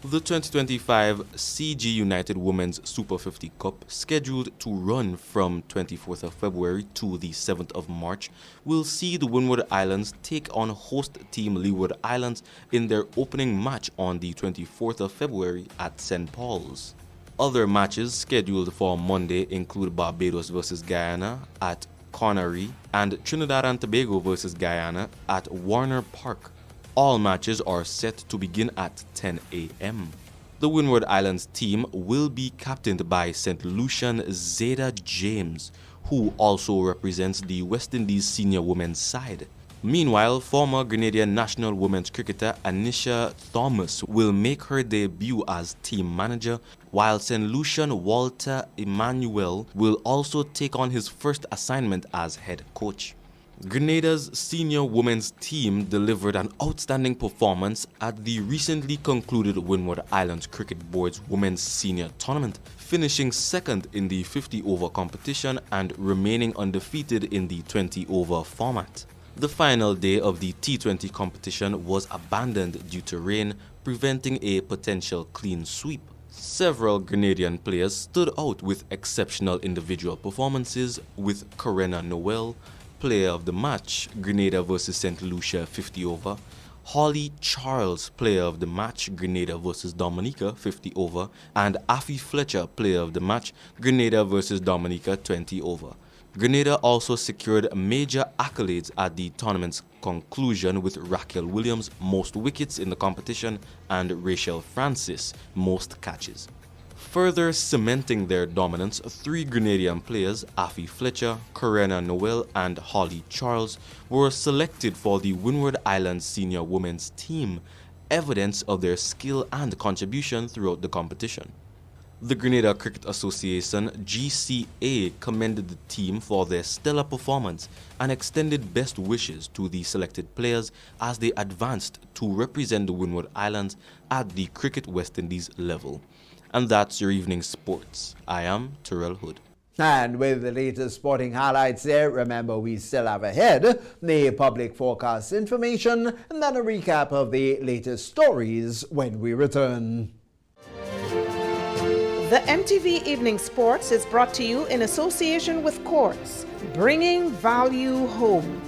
[SPEAKER 27] The 2025 CG United Women's Super 50 Cup, scheduled to run from 24th of February to the 7th of March, will see the Windward Islands take on host team Leeward Islands in their opening match on the 24th of February at St. Paul's. Other matches scheduled for Monday include Barbados vs Guyana at Connery and Trinidad and Tobago vs Guyana at Warner Park. All matches are set to begin at 10 a.m. The Windward Islands team will be captained by St. Lucian Zeta James, who also represents the West Indies senior women's side. Meanwhile, former Grenadian national women's cricketer Anisha Thomas will make her debut as team manager, while St. Lucian Walter Emmanuel will also take on his first assignment as head coach. Grenada's senior women's team delivered an outstanding performance at the recently concluded Windward Islands Cricket Board's Women's Senior Tournament, finishing second in the 50-over competition and remaining undefeated in the 20-over format. The final day of the T20 competition was abandoned due to rain, preventing a potential clean sweep. Several Grenadian players stood out with exceptional individual performances, with Karena Noel, player of the match, Grenada vs St. Lucia 50 over, Holly Charles, player of the match, Grenada vs Dominica 50 over, and Afi Fletcher, player of the match, Grenada vs Dominica 20 over. Grenada also secured major accolades at the tournament's conclusion, with Raquel Williams most wickets in the competition and Rachel Francis most catches. Further cementing their dominance, 3 Grenadian players, Afi Fletcher, Karena Noel and Holly Charles, were selected for the Windward Islands senior women's team, evidence of their skill and contribution throughout the competition. The Grenada Cricket Association (GCA) commended the team for their stellar performance and extended best wishes to the selected players as they advanced to represent the Windward Islands at the Cricket West Indies level. And that's your evening sports. I am Terrell Hood.
[SPEAKER 4] And with the latest sporting highlights there, remember we still have ahead the public forecast information and then a recap of the latest stories when we return.
[SPEAKER 26] The MTV Evening Sports is brought to you in association with Quartz, bringing value home.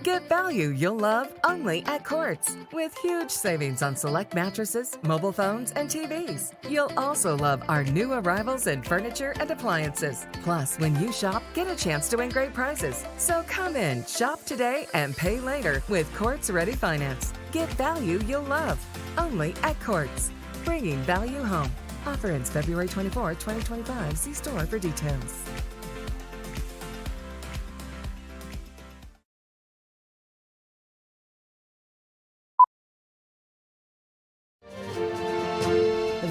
[SPEAKER 18] Get value you'll love only at Quartz. With huge savings on select mattresses, mobile phones, and TVs. You'll also love our new arrivals in furniture and appliances. Plus, when you shop, get a chance to win great prizes. So come in, shop today, and pay later with Quartz Ready Finance. Get value you'll love only at Quartz. Bringing value home. Offer ends February 24, 2025. See store for details.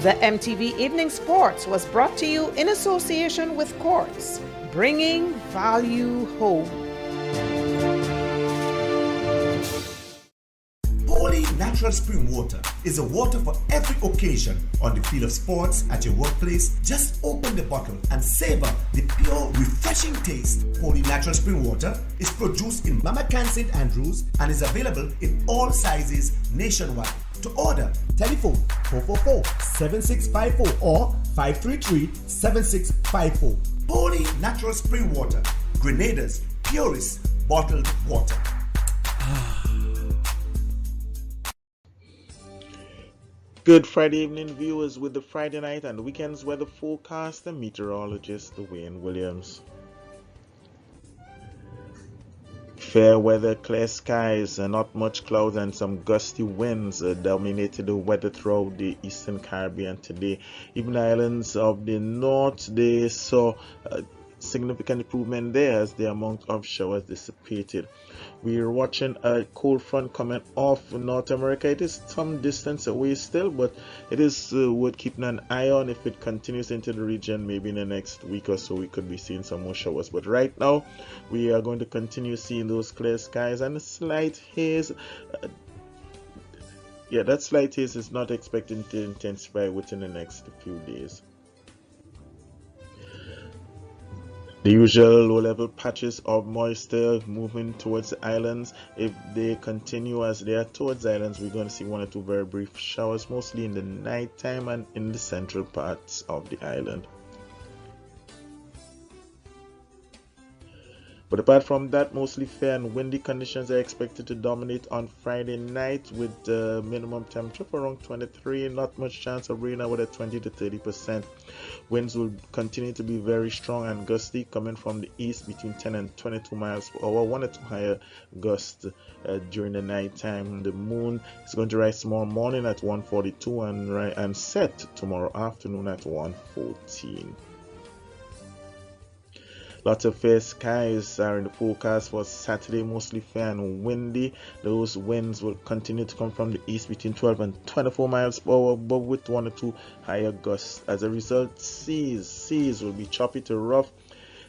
[SPEAKER 26] The MTV Evening Sports was brought to you in association with Quartz, bringing value home.
[SPEAKER 5] Holy Natural Spring Water is a water for every occasion on the field of sports, at your workplace. Just open the bottle and savor the pure, refreshing taste. Holy Natural Spring Water is produced in Mama Can St. Andrews and is available in all sizes nationwide. To order, telephone 444-7654 or 533-7654. Holy Natural Spring Water, Grenada's purest bottled water.
[SPEAKER 7] Good Friday evening, viewers, with the Friday night and weekend's weather forecast and meteorologist Wayne Williams. Fair weather, clear skies, not much clouds and some gusty winds dominated the weather throughout the Eastern Caribbean today. Even the islands of the north, they saw significant improvement there as the amount of showers dissipated. We are watching a cold front coming off North America. It is some distance away still, but it is worth keeping an eye on. If it continues into the region, maybe in the next week or so we could be seeing some more showers. But right now we are going to continue seeing those clear skies and a slight haze. That slight haze is not expected to intensify within the next few days. The usual low-level patches of moisture moving towards the islands. If they continue as they are towards the islands, we're going to see one or two very brief showers, mostly in the night time and in the central parts of the island. But apart from that, mostly fair and windy conditions are expected to dominate on Friday night with the minimum temperature for around 23. Not much chance of rain with a 20 to 30%. Winds will continue to be very strong and gusty, coming from the east between 10 and 22 miles per hour, 1 or 2 higher gusts during the night time. The moon is going to rise tomorrow morning at 1:42 and set tomorrow afternoon at 1:14. Lots of fair skies are in the forecast for Saturday, mostly fair and windy. Those winds will continue to come from the east between 12 and 24 miles per hour, but with 1 or 2 higher gusts. As a result, seas will be choppy to rough.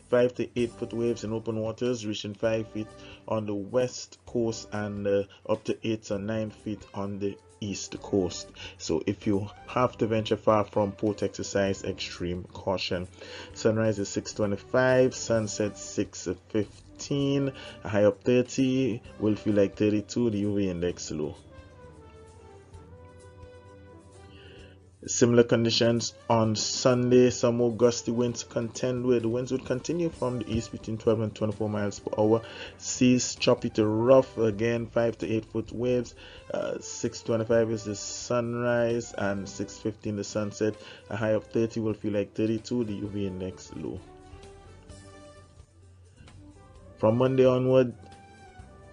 [SPEAKER 7] 5 to 8 foot waves in open waters, reaching 5 feet on the west coast and up to 8 or 9 feet on the east coast. So if you have to venture far from port, exercise extreme caution. Sunrise is 6:25, sunset 6:15, a high of 30, will feel like 32, the UV index low. Similar conditions on Sunday, some more gusty winds to contend with. The winds would continue from the east between 12 and 24 miles per hour. Seas choppy to rough, again 5 to 8 foot waves. 6:25 is the sunrise and 6:15 the sunset. A high of 30 will feel like 32, the UV index low. From Monday onward,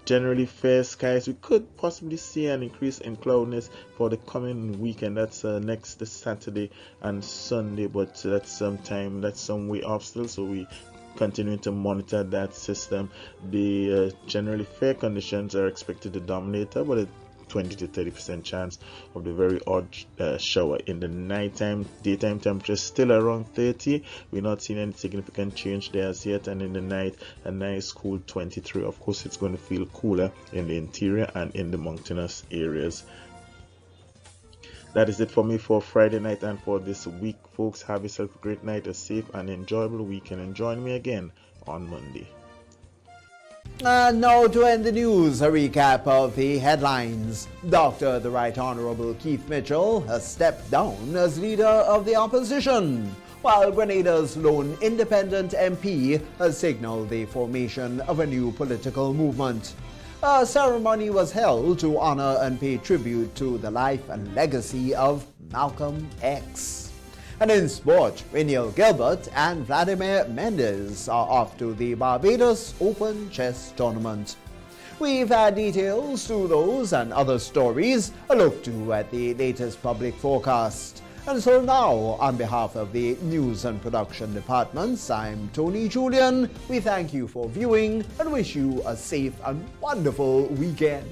[SPEAKER 7] generally fair skies. We could possibly see an increase in cloudiness for the coming weekend. That's next Saturday and Sunday, but that's some way off still, so we continuing to monitor that system. The generally fair conditions are expected to dominate, but a 20 to 30% chance of the very odd shower in the nighttime. Daytime temperature still around 30. We're not seeing any significant change there as yet, and in the night a nice cool 23. Of course, it's going to feel cooler in the interior and in the mountainous areas. That is it for me for Friday night and for this week, folks. Have yourself a great night, a safe and enjoyable weekend, and join me again on Monday.
[SPEAKER 4] And now to end the news, a recap of the headlines. Dr. the Right Honorable Keith Mitchell has stepped down as leader of the opposition, while Grenada's lone independent MP has signaled the formation of a new political movement. A ceremony was held to honor and pay tribute to the life and legacy of Malcolm X. And in sport, Reniel Gilbert and Vladimir Mendez are off to the Barbados Open Chess Tournament. We've had details to those and other stories, a look to at the latest public forecast. And so now, on behalf of the News and Production Departments, I'm Tony Julian. We thank you for viewing and wish you a safe and wonderful weekend.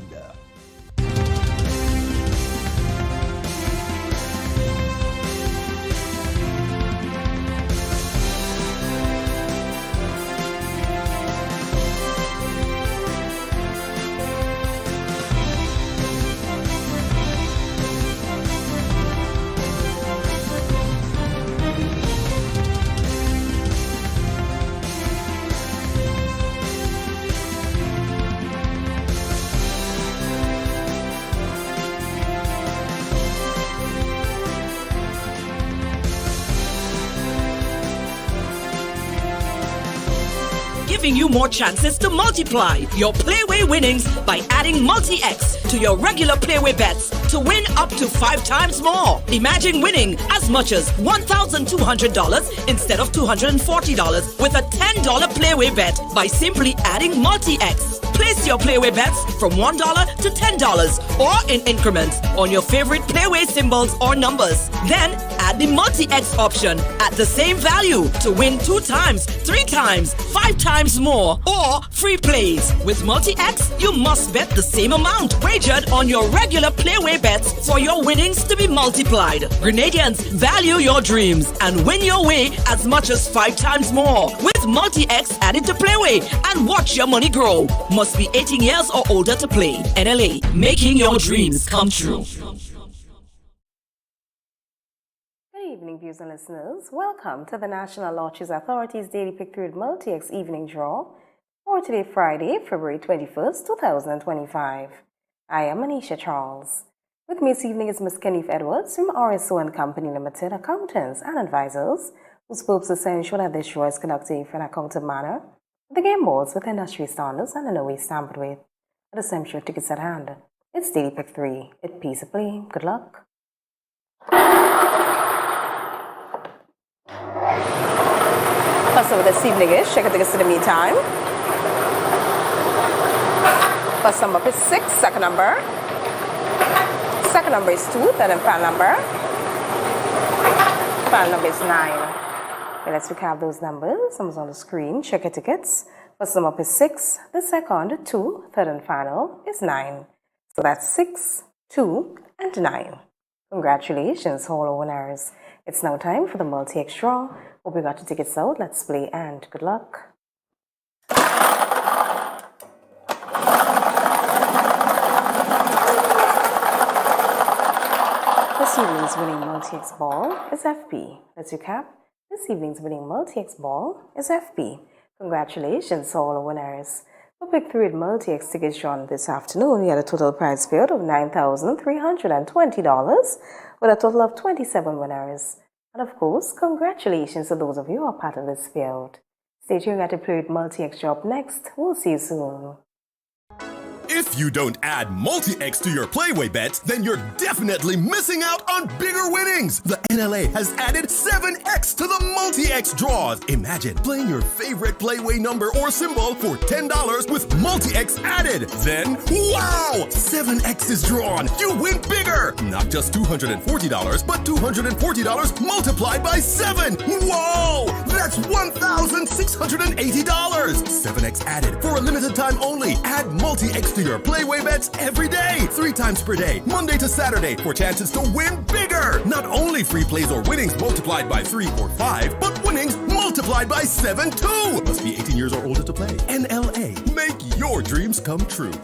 [SPEAKER 8] giving you more chances to multiply your Playway winnings by adding Multi-X to your regular Playway bets to win up to 5 times more. Imagine winning as much as $1,200 instead of $240 with a $10 Playway bet by simply adding Multi-X. Place your Playway bets from $1 to $10 or in increments on your favorite Playway symbols or numbers. Then add the Multi-X option at the same value to win 2 times, 3 times, 5 times more or free plays. With Multi-X, you must bet the same amount wagered on your regular Playway bets for your winnings to be multiplied. Grenadians, value your dreams and win your way as much as 5 times more with Multi-X added to Playway and watch your money grow. Must be 18 years or older to play. NLA, making your dreams come true.
[SPEAKER 9] Good evening, viewers and listeners. Welcome to the National Lotteries Authority's Daily Pick 3 Multi-X Evening Draw for today, Friday, February 21st, 2025. I am Anisha Charles. With me this evening is Ms. Kenneth Edwards from RSO and Company Limited, accountants and advisors, whose purpose is to ensure that this show is conducted in an accountable manner. The game boards with industry standards and in a way stamped with the essential tickets at hand. It's Daily Pick 3. It peaceably. Good luck. First over this evening is check tickets to the meantime. First number is 6, second number. Second number is 2, third and final number. Final number is 9. Okay, let's recap those numbers. Numbers on the screen. Check your tickets. First number is 6. The second, 2. Third and final is 9. So that's 6, 2, and 9. Congratulations, all our winners. It's now time for the Multi-X draw. Hope you got your tickets out. Let's play and good luck. This evening's winning Multi-X ball is FP. Let's recap. This evening's winning Multi-X ball is FP. Congratulations, all our winners. For Pick 3 Multi-X tickets drawn this afternoon, we had a total prize field of $9,320 with a total of 27 winners. And of course, congratulations to those of you who are part of this field. Stay tuned at the Play With Multi-X job next. We'll see you soon.
[SPEAKER 3] If you don't add Multi-X to your Playway bets, then you're definitely missing out on bigger winnings. The NLA has added 7X to the Multi-X draws. Imagine playing your favorite Playway number or symbol for $10 with Multi-X added. Then, wow! 7X is drawn. You win bigger. Not just $240, but $240 multiplied by 7. Whoa! That's $1,680. 7X added for a limited time only. Add Multi-X to your Playway bets every day, 3 times per day, Monday to Saturday, for chances to win bigger. Not only free plays or winnings multiplied by 3 or 5, but winnings multiplied by 7 too. Must be 18 years or older to play. NLA, make your dreams come true.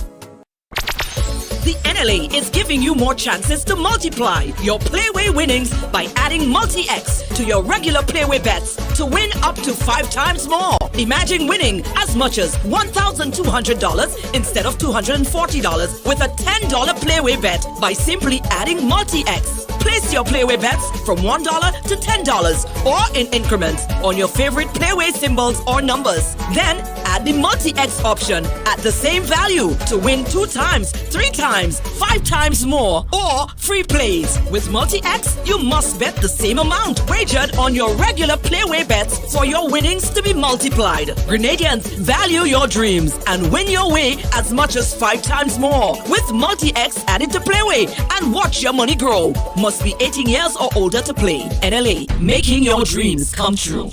[SPEAKER 8] The NLA is giving you more chances to multiply your Playway winnings by adding Multi-X to your regular Playway bets to win up to 5 times more. Imagine winning as much as $1,200 instead of $240 with a $10 Playway bet by simply adding Multi-X. Place your Playway bets from $1 to $10 or in increments on your favorite Playway symbols or numbers. Then add the Multi-X option at the same value to win 2 times, 3 times, 5 times more or free plays. With Multi-X, you must bet the same amount wagered on your regular Playway bets for your winnings to be multiplied. Grenadians, value your dreams and win your way as much as 5 times more with Multi-X added to Playway and watch your money grow. Must be 18 years or older to play. NLA, making your dreams come true.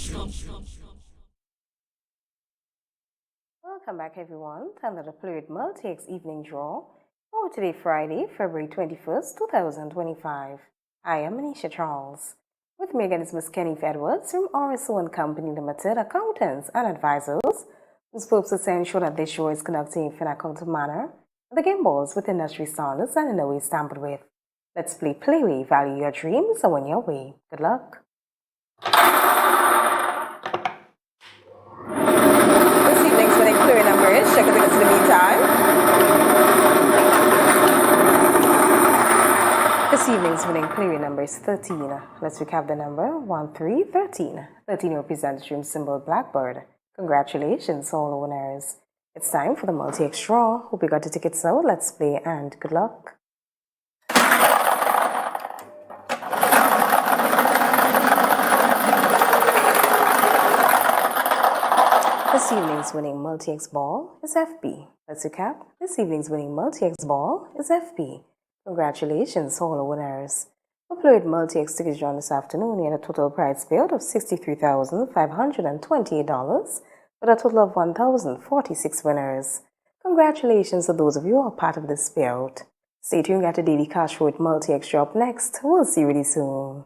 [SPEAKER 9] Welcome back, everyone, to another Play With Multi-X evening draw for today, Friday, February 21st, 2025. I am Anisha Charles. With me again is Ms. Kenneth Edwards from RSO and Company Limited, accountants and advisors, whose purpose is to ensure that this show is conducted in an accountable manner. The game balls with industry standards and in a way stamped with. Let's play Playway, value your dreams and win your way. Good luck. This evening's winning Playway number is, check the tickets in the meantime. This evening's winning Playway number is 13. Let's recap the number 1313. 13 represents the dream symbol Blackbird. Congratulations, all the winners. It's time for the multi-X draw. Hope you got the tickets out. Let's play and good luck. This evening's winning multi-X ball is FB. Let's recap. This evening's winning multi-X ball is FB. Congratulations, all the winners. We played multi-X tickets drawn this afternoon. We had a total prize payout of $63,528 with a total of 1,046 winners. Congratulations to those of you who are part of this payout. Stay tuned, got a daily cash flow with multi-X draw up next. We'll see you really soon.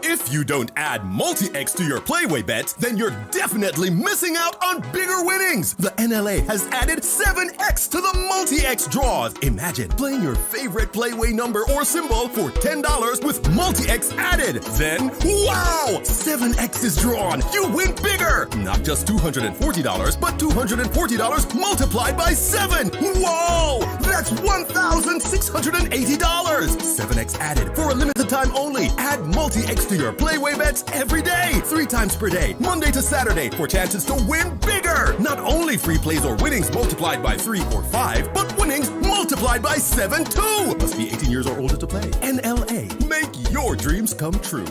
[SPEAKER 3] If you don't add multi-X to your Playway bets, then you're definitely missing out on bigger winnings. The NLA has added 7X to the multi-X draws. Imagine playing your favorite Playway number or symbol for $10 with multi-X added. Then, wow! 7X is drawn. You win bigger. Not just $240, but $240 multiplied by 7. Whoa! That's $1,680. 7X added for a limited time only. Add multi-X to your Playway bets every day, 3 times per day, Monday to Saturday, for chances to win bigger. Not only free plays or winnings multiplied by 3 or 5, but winnings multiplied by 7 too. Must be 18 years or older to play. NLA, make your dreams come true.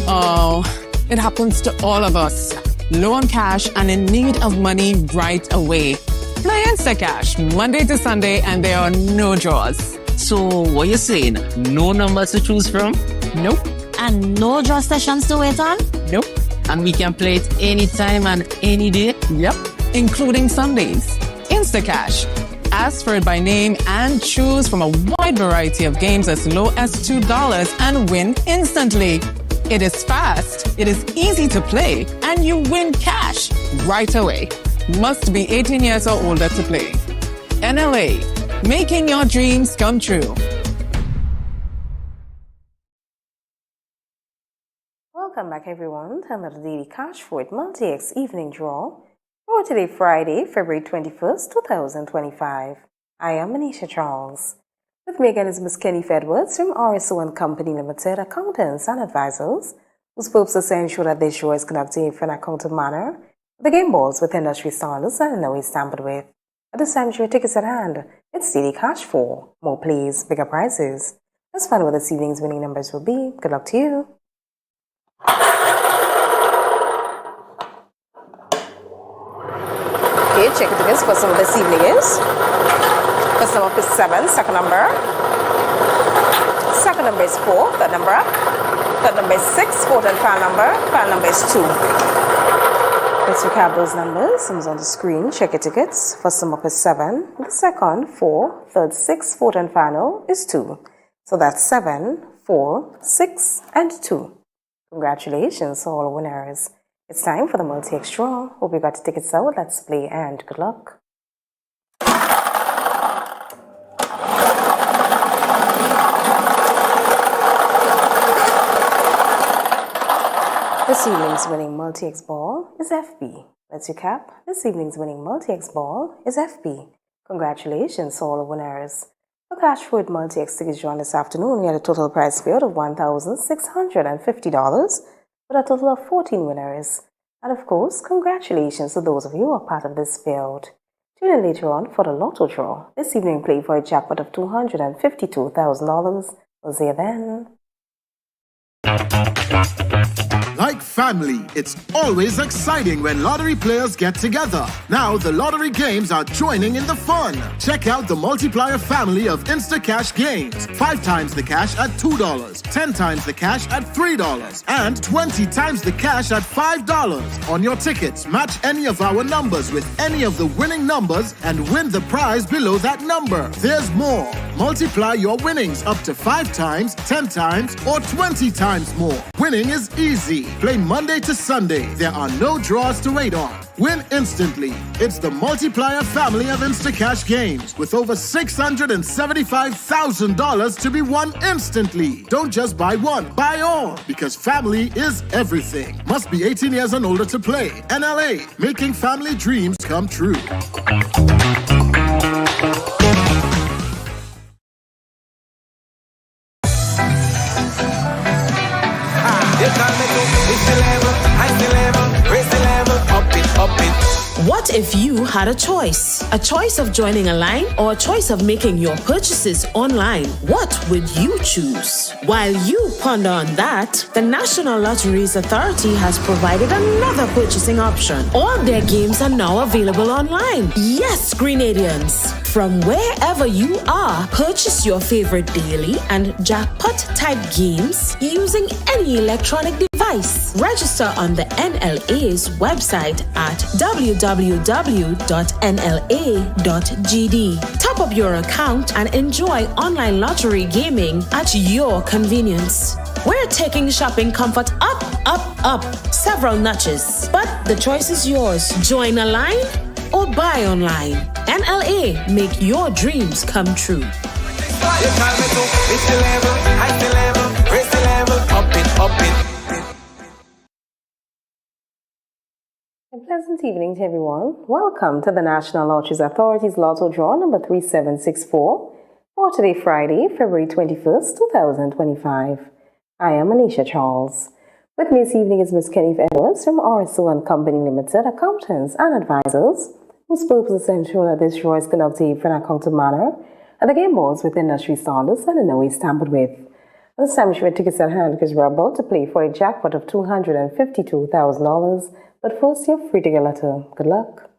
[SPEAKER 14] Oh, it happens to all of us. Low on cash and in need of money right away. Play Instacash Monday to Sunday and there are no draws.
[SPEAKER 15] So, what you saying? No numbers to choose from?
[SPEAKER 14] Nope.
[SPEAKER 16] And no draw sessions to wait on?
[SPEAKER 14] Nope.
[SPEAKER 15] And we can play it anytime and any day?
[SPEAKER 14] Yep. Including Sundays. Instacash. Ask for it by name and choose from a wide variety of games as low as $2 and win instantly. It is fast, it is easy to play, and you win cash right away. Must be 18 years or older to play. NLA, making your dreams come true.
[SPEAKER 9] Welcome back, everyone, to another daily cash flow with multi-X evening draw for today, Friday, February 21st, 2025. I am Manisha Charles. With me again is Ms. Kenny Edwards from RSO and Company Limited, accountants and advisors, whose purpose is to ensure that this show is conducted in an accountant manner. The game balls with industry standards and no is tampered with. At this time, your tickets at hand. It's daily cash for more plays, bigger prizes. Let's find out what this evening's winning numbers will be. Good luck to you. Okay, check the tickets. First number this evening is. First number is 7. Second number. Second number is 4. Third number. Third number is 6. Fourth and final number. Final number is 2. Let's recap those numbers. Numbers on the screen. Check your tickets. First number is 7. The second, 4. Third, 6. Fourth and final is 2. So that's 7, 4, 6, and 2. Congratulations, all winners. It's time for the multi-X draw. Hope you got the tickets out. Let's play and good luck. This evening's winning multi-X ball is FB. Let's recap. This evening's winning multi-X ball is FB. Congratulations, all winners. For cash flow with multi-X tickets drawn this afternoon, we had a total prize payout of $1,650 with a total of 14 winners. And of course, congratulations to those of you who are part of this payout. Tune in later on for the lotto draw. This evening, play for a jackpot of $252,000. We'll see you then.
[SPEAKER 6] Like family, it's always exciting when lottery players get together. Now the lottery games are joining in the fun. Check out the multiplier family of Instacash games. 5 times the cash at $2, 10 times the cash at $3, and 20 times the cash at $5. On your tickets, match any of our numbers with any of the winning numbers and win the prize below that number. There's more. Multiply your winnings up to 5 times, 10 times, or 20 times more. Winning is easy. Play Monday to Sunday. There are no draws to wait on. Win instantly. It's the multiplier family of Instacash games with over $675,000 to be won instantly. Don't just buy one, buy all, because family is everything. Must be 18 years and older to play. NLA, making family dreams come true.
[SPEAKER 12] had a choice of joining a line or a choice of making your purchases online, what would you choose? While you ponder on that, the National Lotteries Authority has provided another purchasing option. All their games are now available online. Yes, Grenadians! From wherever you are, purchase your favorite daily and jackpot type games using any electronic device. Register on the NLA's website at www.nla.gd. Top up your account and enjoy online lottery gaming at your convenience. We're taking shopping comfort up, several notches. But the choice is yours. Join a line or buy online. NLA, make your dreams come true.
[SPEAKER 9] A pleasant evening to everyone. Welcome to the National Lotteries Authority's Lotto Draw number 3764 for today, Friday, February 21st, 2025. I am Anisha Charles. With me this evening is Ms. Kenneth Edwards from RSO and Company Limited, accountants and advisors, whose purpose is to ensure that this draw is conducted in an accountable manner and the game balls with industry standards and in no way tampered with. At this time, you should tickets at hand because we're about to play for a jackpot of $252,000. But first, you're free to get a letter. Good luck.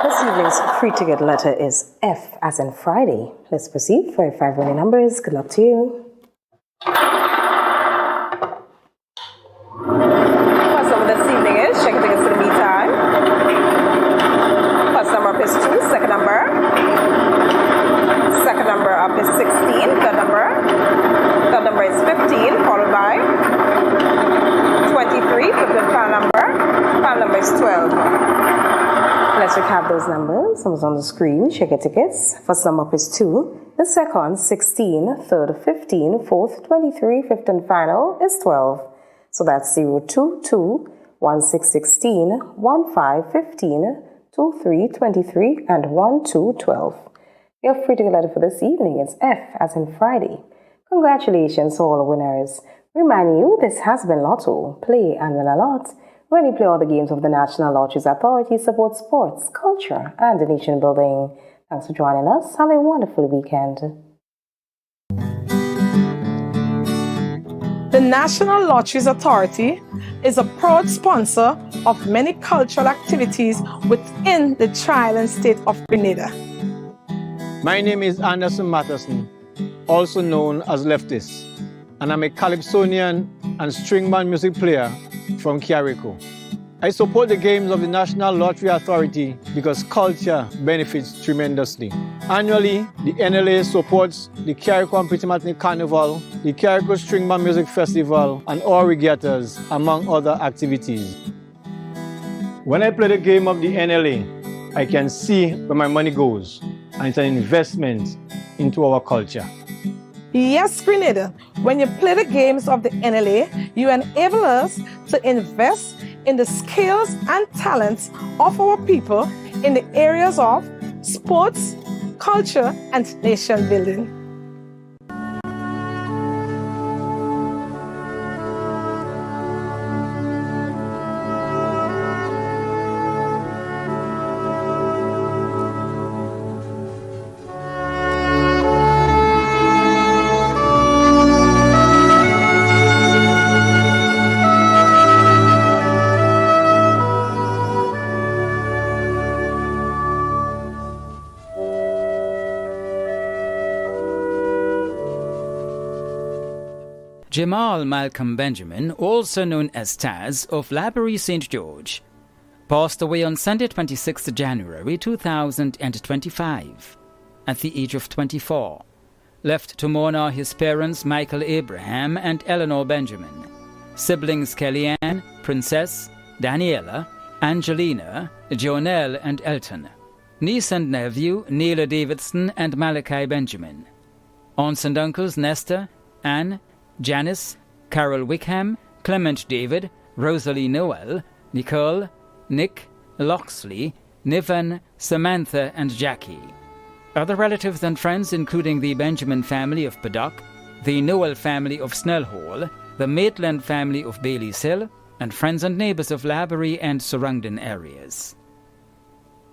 [SPEAKER 9] This evening's free to get letter is F as in Friday. Let's proceed for 5 winning numbers. Good luck to you. First number this evening is check tickets to the meantime. First number up is 2. Second number. Second number up is 16. Third number. Third number is 15, followed by 23. Fifth final number. Final number is 12. Let's recap those numbers. Numbers on the screen. Check your tickets. First number up is 2. The second, 16. Third, 15. Fourth, 23. Fifth and final is 12. So that's 0, 2, 2, 1, 6, 16, 1, 5, 15, 2, 3, 23, and 1, 2, 12. Your free ticket letter for this evening is F as in Friday. Congratulations to all the winners. Reminding you, this has been Lotto. Play and win a lot. When you play all the games of the National Lotteries Authority, support sports, culture, and the nation building. Thanks for joining us. Have a wonderful weekend.
[SPEAKER 26] The National Lotteries Authority is a proud sponsor of many cultural activities within the tri-island state of Grenada.
[SPEAKER 2] My name is Anderson Matheson, also known as Leftis, and I'm a calypsonian and string band music player from Carrico. I support the games of the National Lottery Authority because culture benefits tremendously. Annually, the NLA supports the Carrico and Petit Matinee Carnival, the Carrico String Band Music Festival, and all regattas, among other activities. When I play the game of the NLA, I can see where my money goes, and it's an investment into our culture.
[SPEAKER 26] Yes, Grenada, when you play the games of the NLA, you enable us to invest in the skills and talents of our people in the areas of sports, culture, and nation building.
[SPEAKER 10] Jamal Malcolm Benjamin, also known as Taz, of Laborie St. George, passed away on Sunday 26 January 2025 at the age of 24. Left to mourn are his parents Michael Abraham and Eleanor Benjamin, siblings Kellyanne, Princess, Daniela, Angelina, Jonelle and Elton, niece and nephew Neela Davidson and Malachi Benjamin, aunts and uncles Nestor, Anne, Janice, Carol Wickham, Clement David, Rosalie Noel, Nicole, Nick, Loxley, Niven, Samantha and Jackie. Other relatives and friends including the Benjamin family of Paddock, the Noel family of Snell Hall, the Maitland family of Bailey's Hill, and friends and neighbours of Laborie and surrounding areas.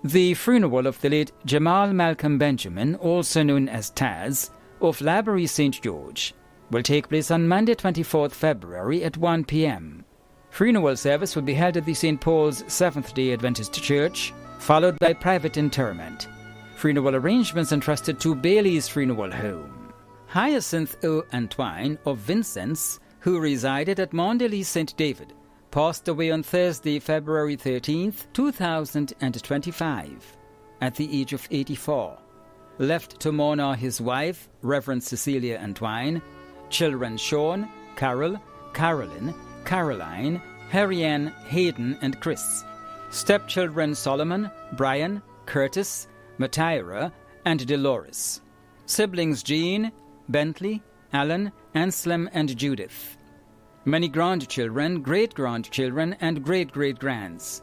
[SPEAKER 10] The funeral of the late Jamal Malcolm Benjamin, also known as Taz, of Laborie St. George, will take place on Monday 24th February at 1 p.m. Funeral service will be held at the St. Paul's Seventh-day Adventist Church, followed by private interment. Funeral arrangements entrusted to Bailey's Funeral Home. Hyacinth O. Antoine of Vincennes, who resided at Mondelez St. David, passed away on Thursday, February 13th, 2025, at the age of 84. Left to mourn are his wife, Reverend Cecilia Antoine, children Sean, Carol, Carolyn, Caroline, Harry-Ann, Hayden, and Chris. Stepchildren Solomon, Brian, Curtis, Matyra, and Dolores. Siblings Jean, Bentley, Alan, Anselm, and Judith. Many grandchildren, great-grandchildren, and great-great-grands.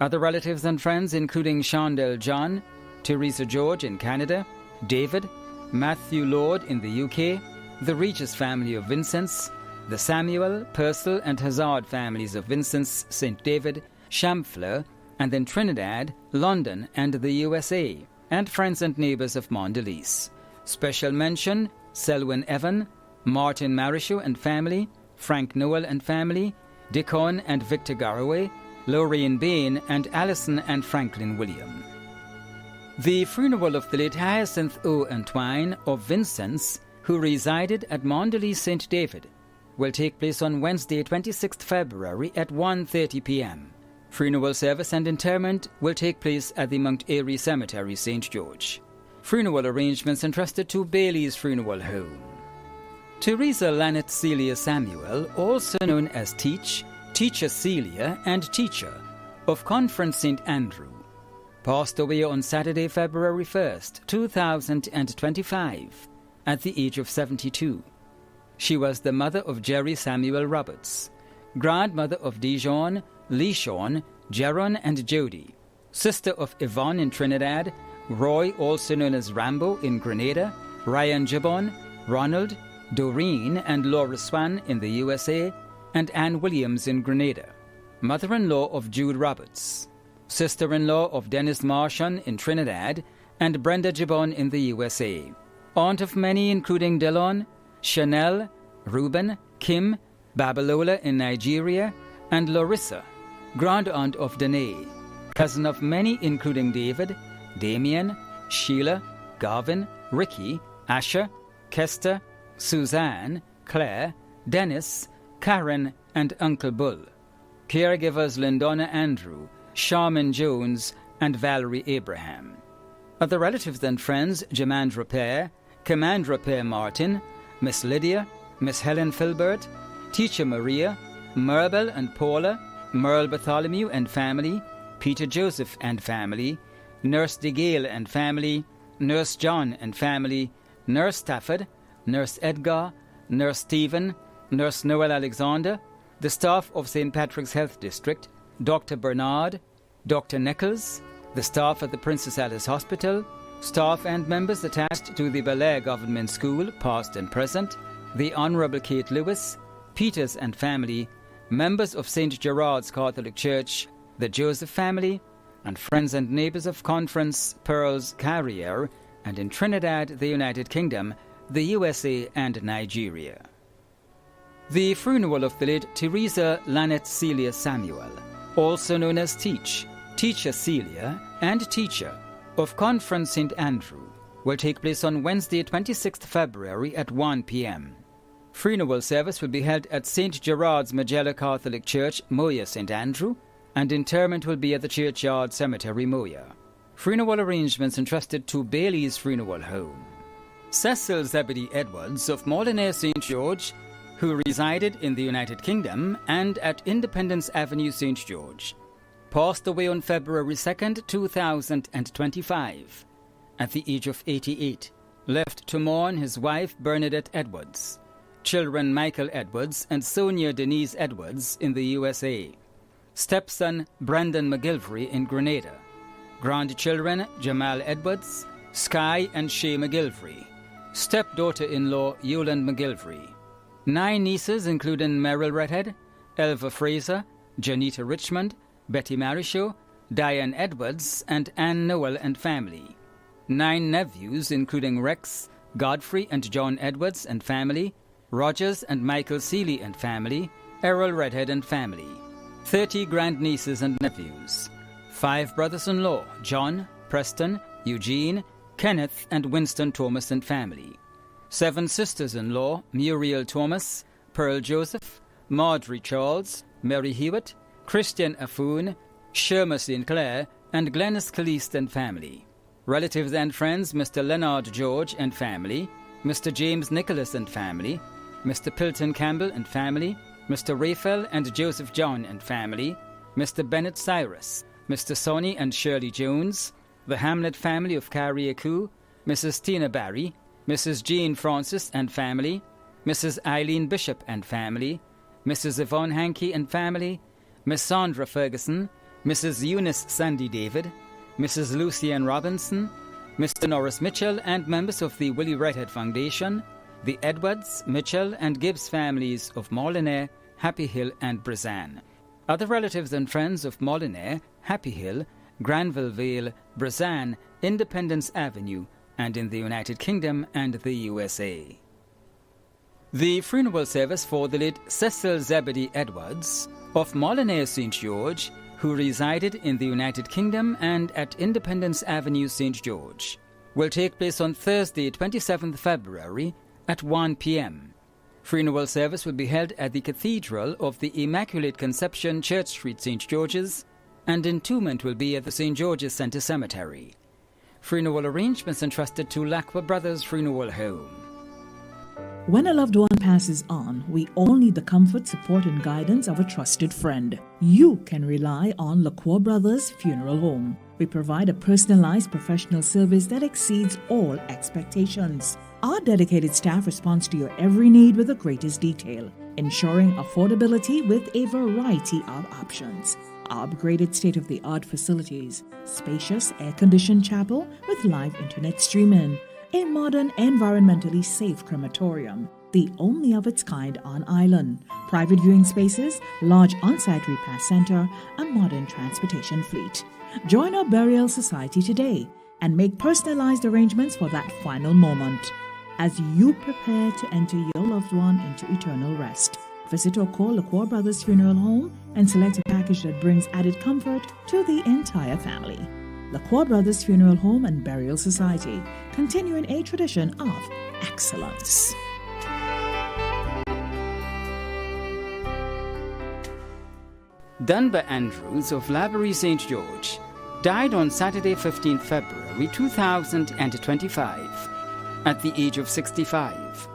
[SPEAKER 10] Other relatives and friends including Shondell John, Teresa George in Canada, David, Matthew Lord in the UK, the Regis family of Vincennes, the Samuel, Purcell, and Hazard families of Vincennes, St. David, Chamfleur, and then Trinidad, London, and the USA, and friends and neighbours of Mondelez. Special mention, Selwyn Evan, Martin Marichou and family, Frank Noel and family, Dickon and Victor Garraway, Lorraine Bain, and Alison and Franklin William. The funeral of the late Hyacinth O. Antoine of Vincennes, who resided at Mondelez St. David, will take place on Wednesday, 26th February at 1:30 p.m. Funeral service and interment will take place at the Mount Airy Cemetery, St. George. Funeral arrangements entrusted to Bailey's Funeral Home. Teresa Lanette Celia Samuel, also known as Teach, Teacher Celia, and Teacher, of Conference St. Andrew, passed away on Saturday, February 1st, 2025, at the age of 72. She was the mother of Jerry Samuel Roberts, grandmother of Dijon, Leishon, Jaron, and Jody, sister of Yvonne in Trinidad, Roy, also known as Rambo, in Grenada, Ryan Gibbon, Ronald, Doreen, and Laura Swan in the USA, and Anne Williams in Grenada, mother-in-law of Jude Roberts, sister-in-law of Dennis Marshon in Trinidad, and Brenda Gibbon in the USA, aunt of many including Dillon, Chanel, Reuben, Kim, Babalola in Nigeria, and Larissa, grand-aunt of Danae, cousin of many including David, Damien, Sheila, Garvin, Ricky, Asher, Kester, Suzanne, Claire, Dennis, Karen, and Uncle Bull. Caregivers Lindona Andrew, Charmin Jones, and Valerie Abraham. Other relatives and friends, Jamandra Pear, Commandra Pear Martin, Miss Lydia, Miss Helen Filbert, Teacher Maria, Merbel and Paula, Merle Bartholomew and family, Peter Joseph and family, Nurse DeGale and family, Nurse John and family, Nurse Stafford, Nurse Edgar, Nurse Stephen, Nurse Noel Alexander, the staff of St. Patrick's Health District, Dr. Bernard, Dr. Nichols, the staff at the Princess Alice Hospital, staff and members attached to the Bel Air Government School, past and present, the Honourable Kate Lewis, Peters and family, members of St. Gerard's Catholic Church, the Joseph family, and friends and neighbours of Conference, Pearls, Carrier, and in Trinidad, the United Kingdom, the USA, and Nigeria. The funeral of the late Teresa Lanette Celia Samuel, also known as Teach, Teacher Celia, and Teacher, of Conference St. Andrew, will take place on Wednesday, 26th February at 1 p.m. Funeral service will be held at St. Gerard's Majella Catholic Church, Moya, St. Andrew, and interment will be at the Churchyard Cemetery, Moya. Funeral arrangements entrusted to Bailey's Funeral Home. Cecil Zebedee Edwards of Molineux St. George, who resided in the United Kingdom and at Independence Avenue, St. George, passed away on February 2nd, 2025, at the age of 88, left to mourn his wife Bernadette Edwards, children Michael Edwards and Sonia Denise Edwards in the USA, stepson Brandon McGilvery in Grenada, grandchildren Jamal Edwards, Sky and Shay McGilvery, Stepdaughter-in-law Yolande McGilvery. 9 nieces including Meryl Redhead, Elva Fraser, Janita Richmond, Betty Marishow, Diane Edwards, and Anne Noel and family. 9 nephews including Rex, Godfrey and John Edwards and family, Rogers and Michael Seeley and family, Errol Redhead and family. 30 grandnieces and nephews. 5 brothers-in-law, John, Preston, Eugene, Kenneth and Winston Thomas and family. 7 sisters-in-law, Muriel Thomas, Pearl Joseph, Marjorie Charles, Mary Hewitt, Christian Affoon, Sherma St. Clair, and Glennis Caliste and family. Relatives and friends, Mr. Leonard George and family, Mr. James Nicholas and family, Mr. Pilton Campbell and family, Mr. Raphael and Joseph John and family, Mr. Bennett Cyrus, Mr. Sonny and Shirley Jones, the Hamlet family of Carriacou, Mrs. Tina Barry, Mrs. Jean Francis and family, Mrs. Eileen Bishop and family, Mrs. Yvonne Hankey and family, Miss Sandra Ferguson, Mrs. Eunice Sandy David, Mrs. Lucienne Robinson, Mr. Norris Mitchell and members of the Willie Redhead Foundation, the Edwards, Mitchell and Gibbs families of Molyneux, Happy Hill and Brazan. Other relatives and friends of Molyneux, Happy Hill, Granville Vale, Brazan, Independence Avenue, and in the United Kingdom and the USA. The funeral service for the late Cecil Zebedee Edwards of Molyneux St. George, who resided in the United Kingdom and at Independence Avenue, St. George, will take place on Thursday, 27th February at 1 p.m. Funeral service will be held at the Cathedral of the Immaculate Conception, Church Street, St. George's, and entombment will be at the St. George's Centre Cemetery. Funeral arrangements entrusted to Lacqua Brothers Funeral Home.
[SPEAKER 1] When a loved one passes on, we all need the comfort, support, and guidance of a trusted friend. You can rely on Lacqua Brothers Funeral Home. We provide a personalized professional service that exceeds all expectations. Our dedicated staff responds to your every need with the greatest detail, ensuring affordability with a variety of options. Our upgraded state-of-the-art facilities, spacious air-conditioned chapel with live internet streaming, a modern, environmentally safe crematorium, the only of its kind on island, private viewing spaces, large on-site repast center, a modern transportation fleet. Join our burial society today and make personalized arrangements for that final moment as you prepare to enter your loved one into eternal rest. Visit or call Lacqua Brothers Funeral Home and select a package that brings added comfort to the entire family. Lacqua Brothers Funeral Home and Burial Society, continuing a tradition of excellence.
[SPEAKER 10] Dunbar Andrews of Laborie St. George died on Saturday, 15th February 2025 at the age of 65.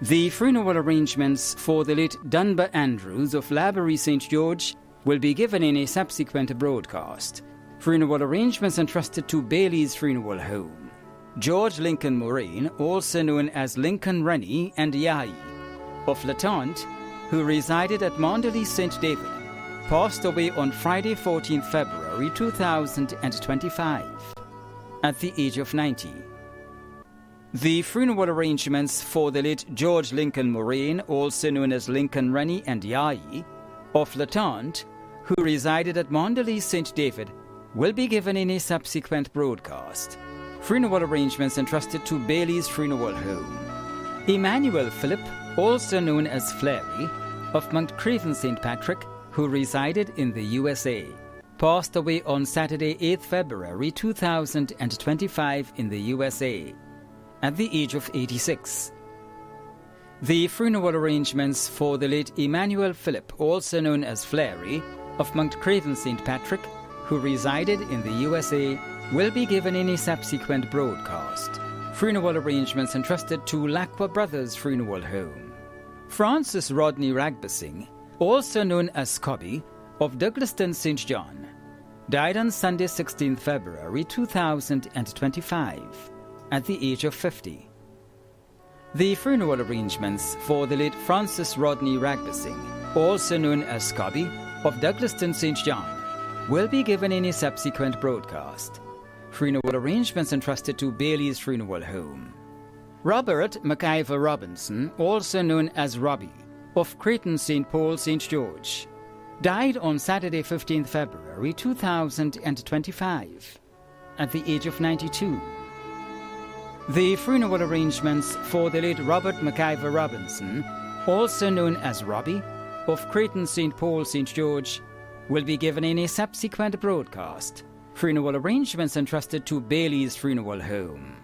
[SPEAKER 10] The funeral arrangements for the late Dunbar Andrews of Laborie St. George will be given in a subsequent broadcast. Funeral arrangements entrusted to Bailey's Funeral Home. George Lincoln Moraine, also known as Lincoln Rennie and Yai, of Latente, who resided at Mondelez St. David, passed away on Friday, 14th February 2025 at the age of 90. The funeral arrangements for the late George Lincoln Moraine, also known as Lincoln Rennie and Yai, of Latente, who resided at Mondelez St. David, will be given in a subsequent broadcast. Funeral arrangements entrusted to Bailey's Funeral Home. Emmanuel Philip, also known as Flary, of Mount Craven St. Patrick, who resided in the USA, passed away on Saturday, 8th February 2025 in the USA, at the age of 86. The funeral arrangements for the late Emmanuel Philip, also known as Flary, of Mount Craven St. Patrick, who resided in the USA, will be given in a subsequent broadcast. Funeral arrangements entrusted to Lacqua Brothers Funeral Home. Francis Rodney Ragbasing, also known as Scobby, of Douglaston St. John, died on Sunday, 16th February 2025 at the age of 50. The funeral arrangements for the late Francis Rodney Ragbasing, also known as Scobby, of Douglaston St. John, will be given in a subsequent broadcast. Funeral arrangements entrusted to Bailey's Funeral Home. Robert McIver Robinson, also known as Robbie, of Creighton St. Paul, St. George, died on Saturday, 15th February 2025, at the age of 92. The funeral arrangements for the late Robert McIver Robinson, also known as Robbie, of Creighton St. Paul, St. George, will be given in a subsequent broadcast. Funeral arrangements entrusted to Bailey's Funeral Home.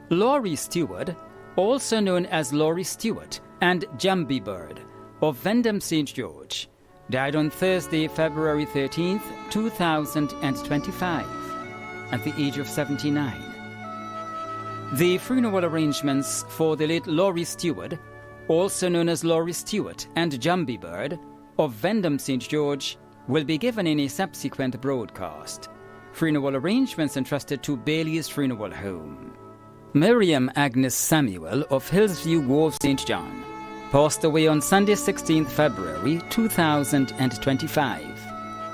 [SPEAKER 10] Laurie Stewart, also known as Laurie Stewart, and Jumbie Bird, of Vendham, St. George, died on Thursday, February 13th, 2025, at the age of 79. The funeral arrangements for the late Laurie Stewart, also known as Laurie Stewart, and Jumbie Bird, of Vendham, St. George, will be given in a subsequent broadcast. Funeral arrangements entrusted to Bailey's Funeral Home. Miriam Agnes Samuel of Hillsview Grove, St. John, passed away on Sunday, 16th February 2025,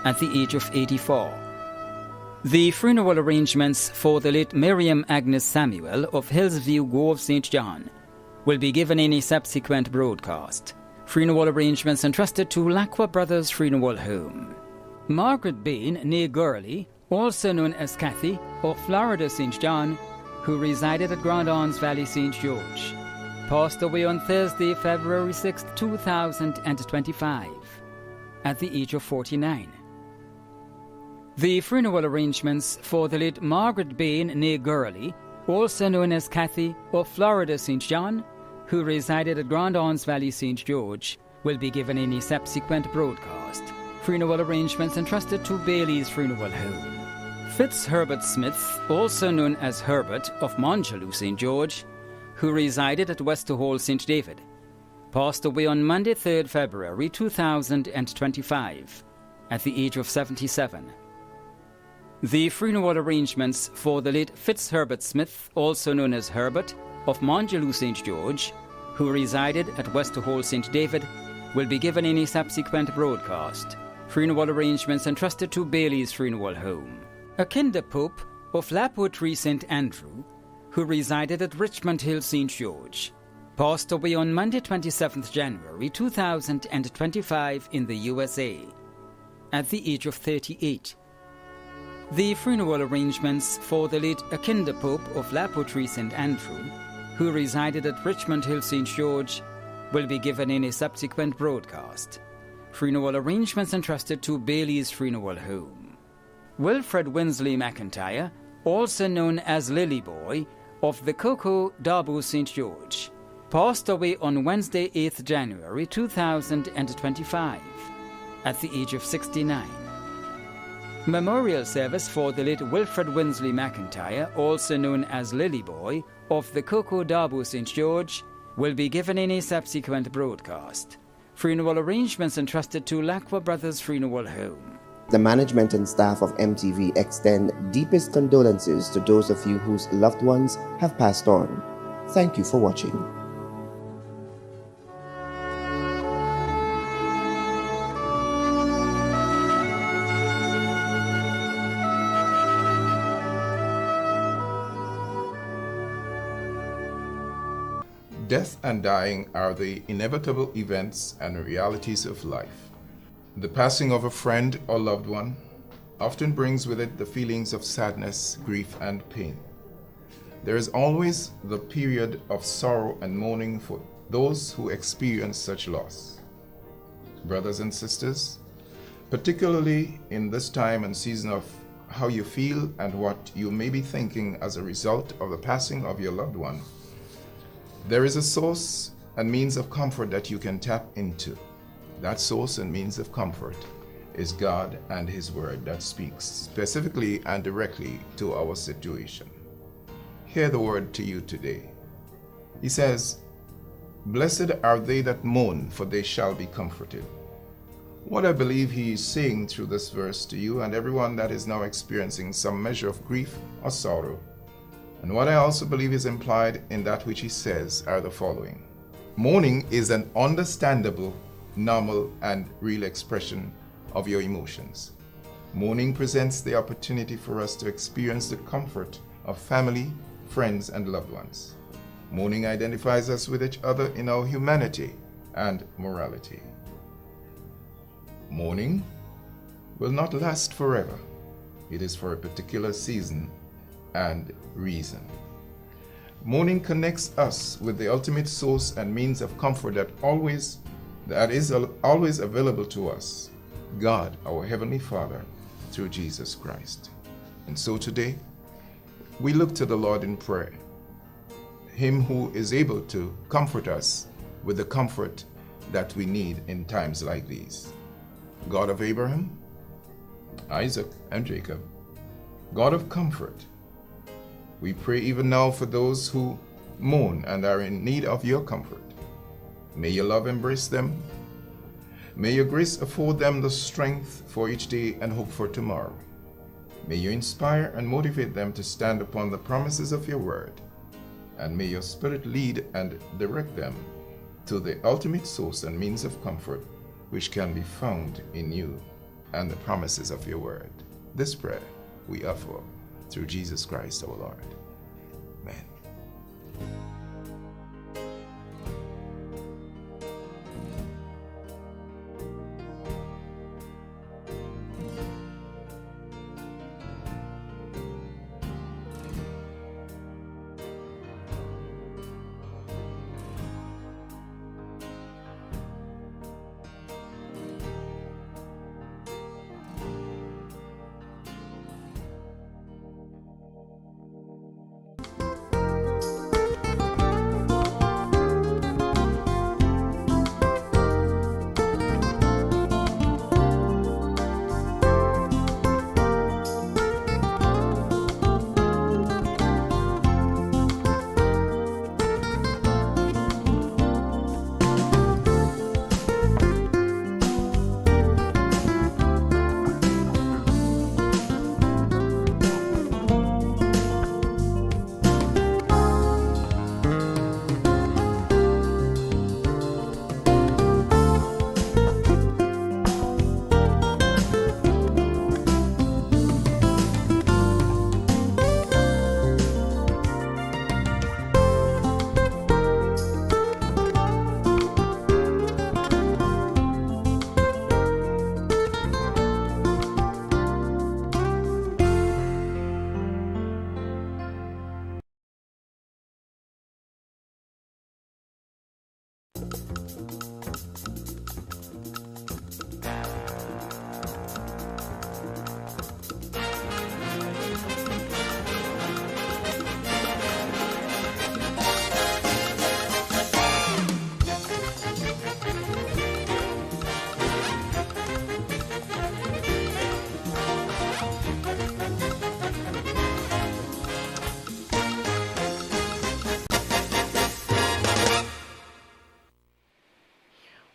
[SPEAKER 10] at the age of 84. The funeral arrangements for the late Miriam Agnes Samuel of Hillsview Grove, St. John, will be given in a subsequent broadcast. Funeral arrangements entrusted to Lacqua Brothers Funeral Home. Margaret Bain, née Gurley, also known as Kathy, of Florida, St. John, who resided at Grand Anse Valley, St. George, passed away on Thursday, February 6, 2025, at the age of 49. The funeral arrangements for the late Margaret Bain, née Gurley, also known as Kathy, of Florida, St. John, who resided at Grand Anse Valley, St. George, will be given in a subsequent broadcast. Funeral arrangements entrusted to Bailey's Funeral Home. Fitzherbert Smith, also known as Herbert, of Monjaloo, St. George, who resided at Westerhall, St. David, passed away on Monday, 3rd February 2025, at the age of 77. The funeral arrangements for the late Fitzherbert Smith, also known as Herbert, of Monjaloo, St. George, who resided at Westerhall, St. David, will be given in a subsequent broadcast. Funeral arrangements entrusted to Bailey's Funeral Home. Akinda Pope, of Lapotree, St. Andrew, who resided at Richmond Hill, St. George, passed away on Monday, 27th January 2025 in the USA, at the age of 38. The funeral arrangements for the late Akinda Pope of Lapotree, St. Andrew, who resided at Richmond Hill, St. George, will be given in a subsequent broadcast. Funeral arrangements entrusted to Bailey's Funeral Home. Wilfred Winsley McIntyre, also known as Lily Boy, of the Cocoa Darbo, St. George, passed away on Wednesday, 8th January 2025, at the age of 69. Memorial service for the late Wilfred Winsley McIntyre, also known as Lily Boy, of the Cocoa Darbo, St. George, will be given in a subsequent broadcast. Funeral arrangements entrusted to Lacqua Brothers Funeral Home.
[SPEAKER 11] The management and staff of MTV extend deepest condolences to those of you whose loved ones have passed on. Thank you for watching.
[SPEAKER 13] Death and dying are the inevitable events and realities of life. The passing of a friend or loved one often brings with it the feelings of sadness, grief, and pain. There is always the period of sorrow and mourning for those who experience such loss. Brothers and sisters, particularly in this time and season of how you feel and what you may be thinking as a result of the passing of your loved one, there is a source and means of comfort that you can tap into. That source and means of comfort is God and His Word that speaks specifically and directly to our situation. Hear the word to you today. He says, "Blessed are they that mourn, for they shall be comforted." What I believe He is saying through this verse to you and everyone that is now experiencing some measure of grief or sorrow, and what I also believe is implied in that which He says, are the following. Mourning is an understandable, normal, and real expression of your emotions. Mourning presents the opportunity for us to experience the comfort of family, friends, and loved ones. Mourning identifies us with each other in our humanity and morality. Mourning will not last forever. It is for a particular season and reason. Mourning connects us with the ultimate source and means of comfort that is always available to us, God, our Heavenly Father, through Jesus Christ. And so today, we look to the Lord in prayer, Him who is able to comfort us with the comfort that we need in times like these. God of Abraham, Isaac, and Jacob, God of comfort, we pray even now for those who mourn and are in need of your comfort. May your love embrace them. May your grace afford them the strength for each day and hope for tomorrow. May you inspire and motivate them to stand upon the promises of your word. And may your Spirit lead and direct them to the ultimate source and means of comfort, which can be found in you and the promises of your word. This prayer we offer through Jesus Christ our Lord. Amen.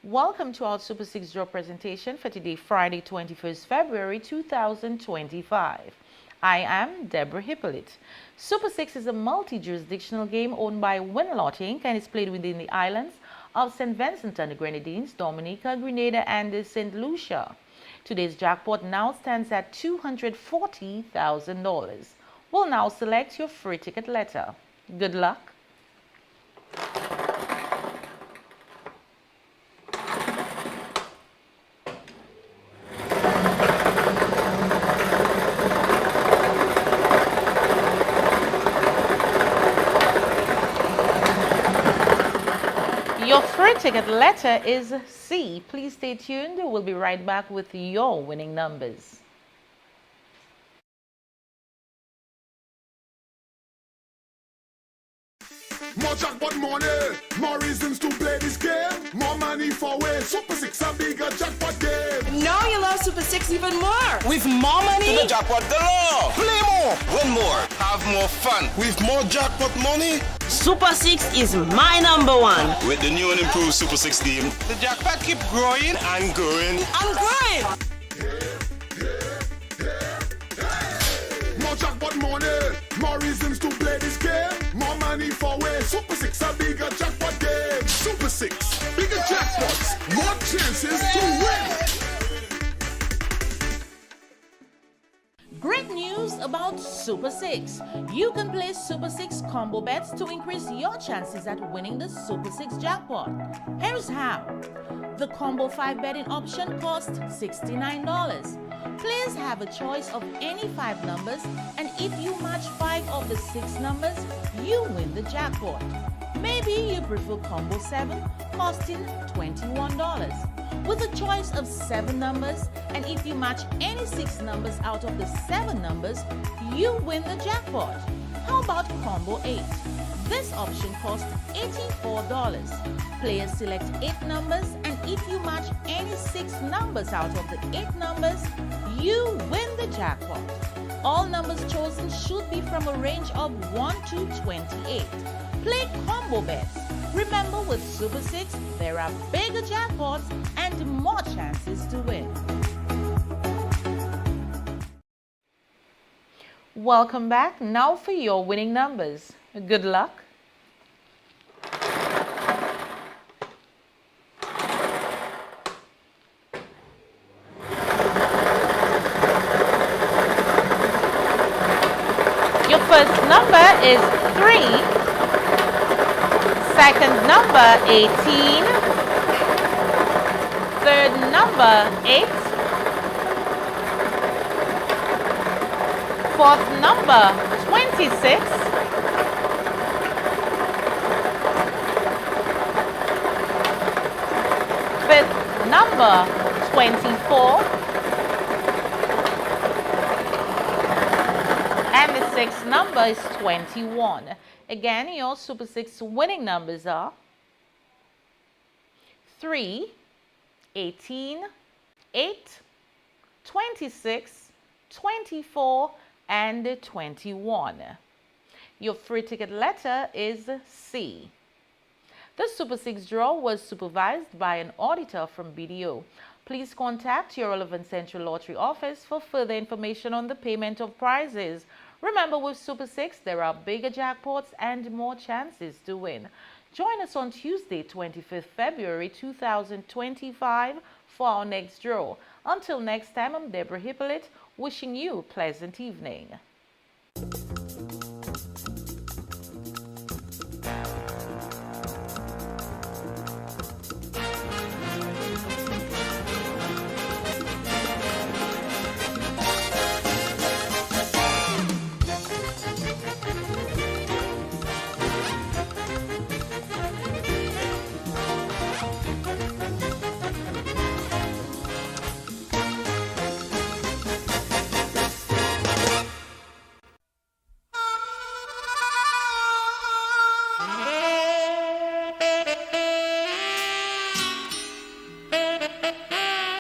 [SPEAKER 17] Welcome to our Super 6 draw presentation for today, Friday, 21st February 2025. I am Deborah Hippolyte. Super 6 is a multi-jurisdictional game owned by Winalot Inc. and is played within the islands of St. Vincent and the Grenadines, Dominica, Grenada, and St. Lucia. Today's jackpot now stands at $240,000. We'll now select your free ticket letter. Good luck. Your free ticket letter is C. Please stay tuned. We'll be right back with your winning numbers.
[SPEAKER 3] More jackpot money, more reasons to play this game. More money for way. Super 6 a bigger jackpot game.
[SPEAKER 8] Now you love Super 6 even more. With more money.
[SPEAKER 19] To the jackpot galore. Play more, win more, have more fun. With more jackpot money.
[SPEAKER 8] Super 6 is my number one.
[SPEAKER 19] With the new and improved Super 6 team, the jackpot keep growing and growing.
[SPEAKER 8] And growing.
[SPEAKER 3] More jackpot money, more reasons to play this game. More money for way. Super 6 a bigger jackpot game. Super 6, bigger jackpots, more chances to win.
[SPEAKER 17] Great Great news about Super 6. You can play Super 6 combo bets to increase your chances at winning the Super 6 jackpot. Here's how. The combo 5 betting option costs $69. Players have a choice of any 5 numbers, and if you match 5 of the 6 numbers, you win the jackpot. Maybe you prefer combo 7, costing $21. With a choice of 7 numbers, and if you match any 6 numbers out of the 7 numbers, you win the jackpot. How about combo 8? This option costs $84. Players select 8 numbers, and if you match any 6 numbers out of the 8 numbers, you win the jackpot. All numbers chosen should be from a range of 1 to 28. Play combo bets. Remember, with Super 6, there are bigger jackpots and more chances to win. Welcome back. Now for your winning numbers. Good luck. Your first number is 3. Second number, 18. Third number, 8. Fourth number, 26. Fifth number, 24. And the sixth number is 21. Again, your Super 6 winning numbers are 3, 18, 8, 26, 24, and 21. Your free ticket letter is C. The Super 6 draw was supervised by an auditor from BDO. Please contact your relevant Central Lottery office for further information on the payment of prizes. Remember, with Super 6, there are bigger jackpots and more chances to win. Join us on Tuesday, 25th February 2025 for our next draw. Until next time, I'm Deborah Hippolyte, wishing you a pleasant evening.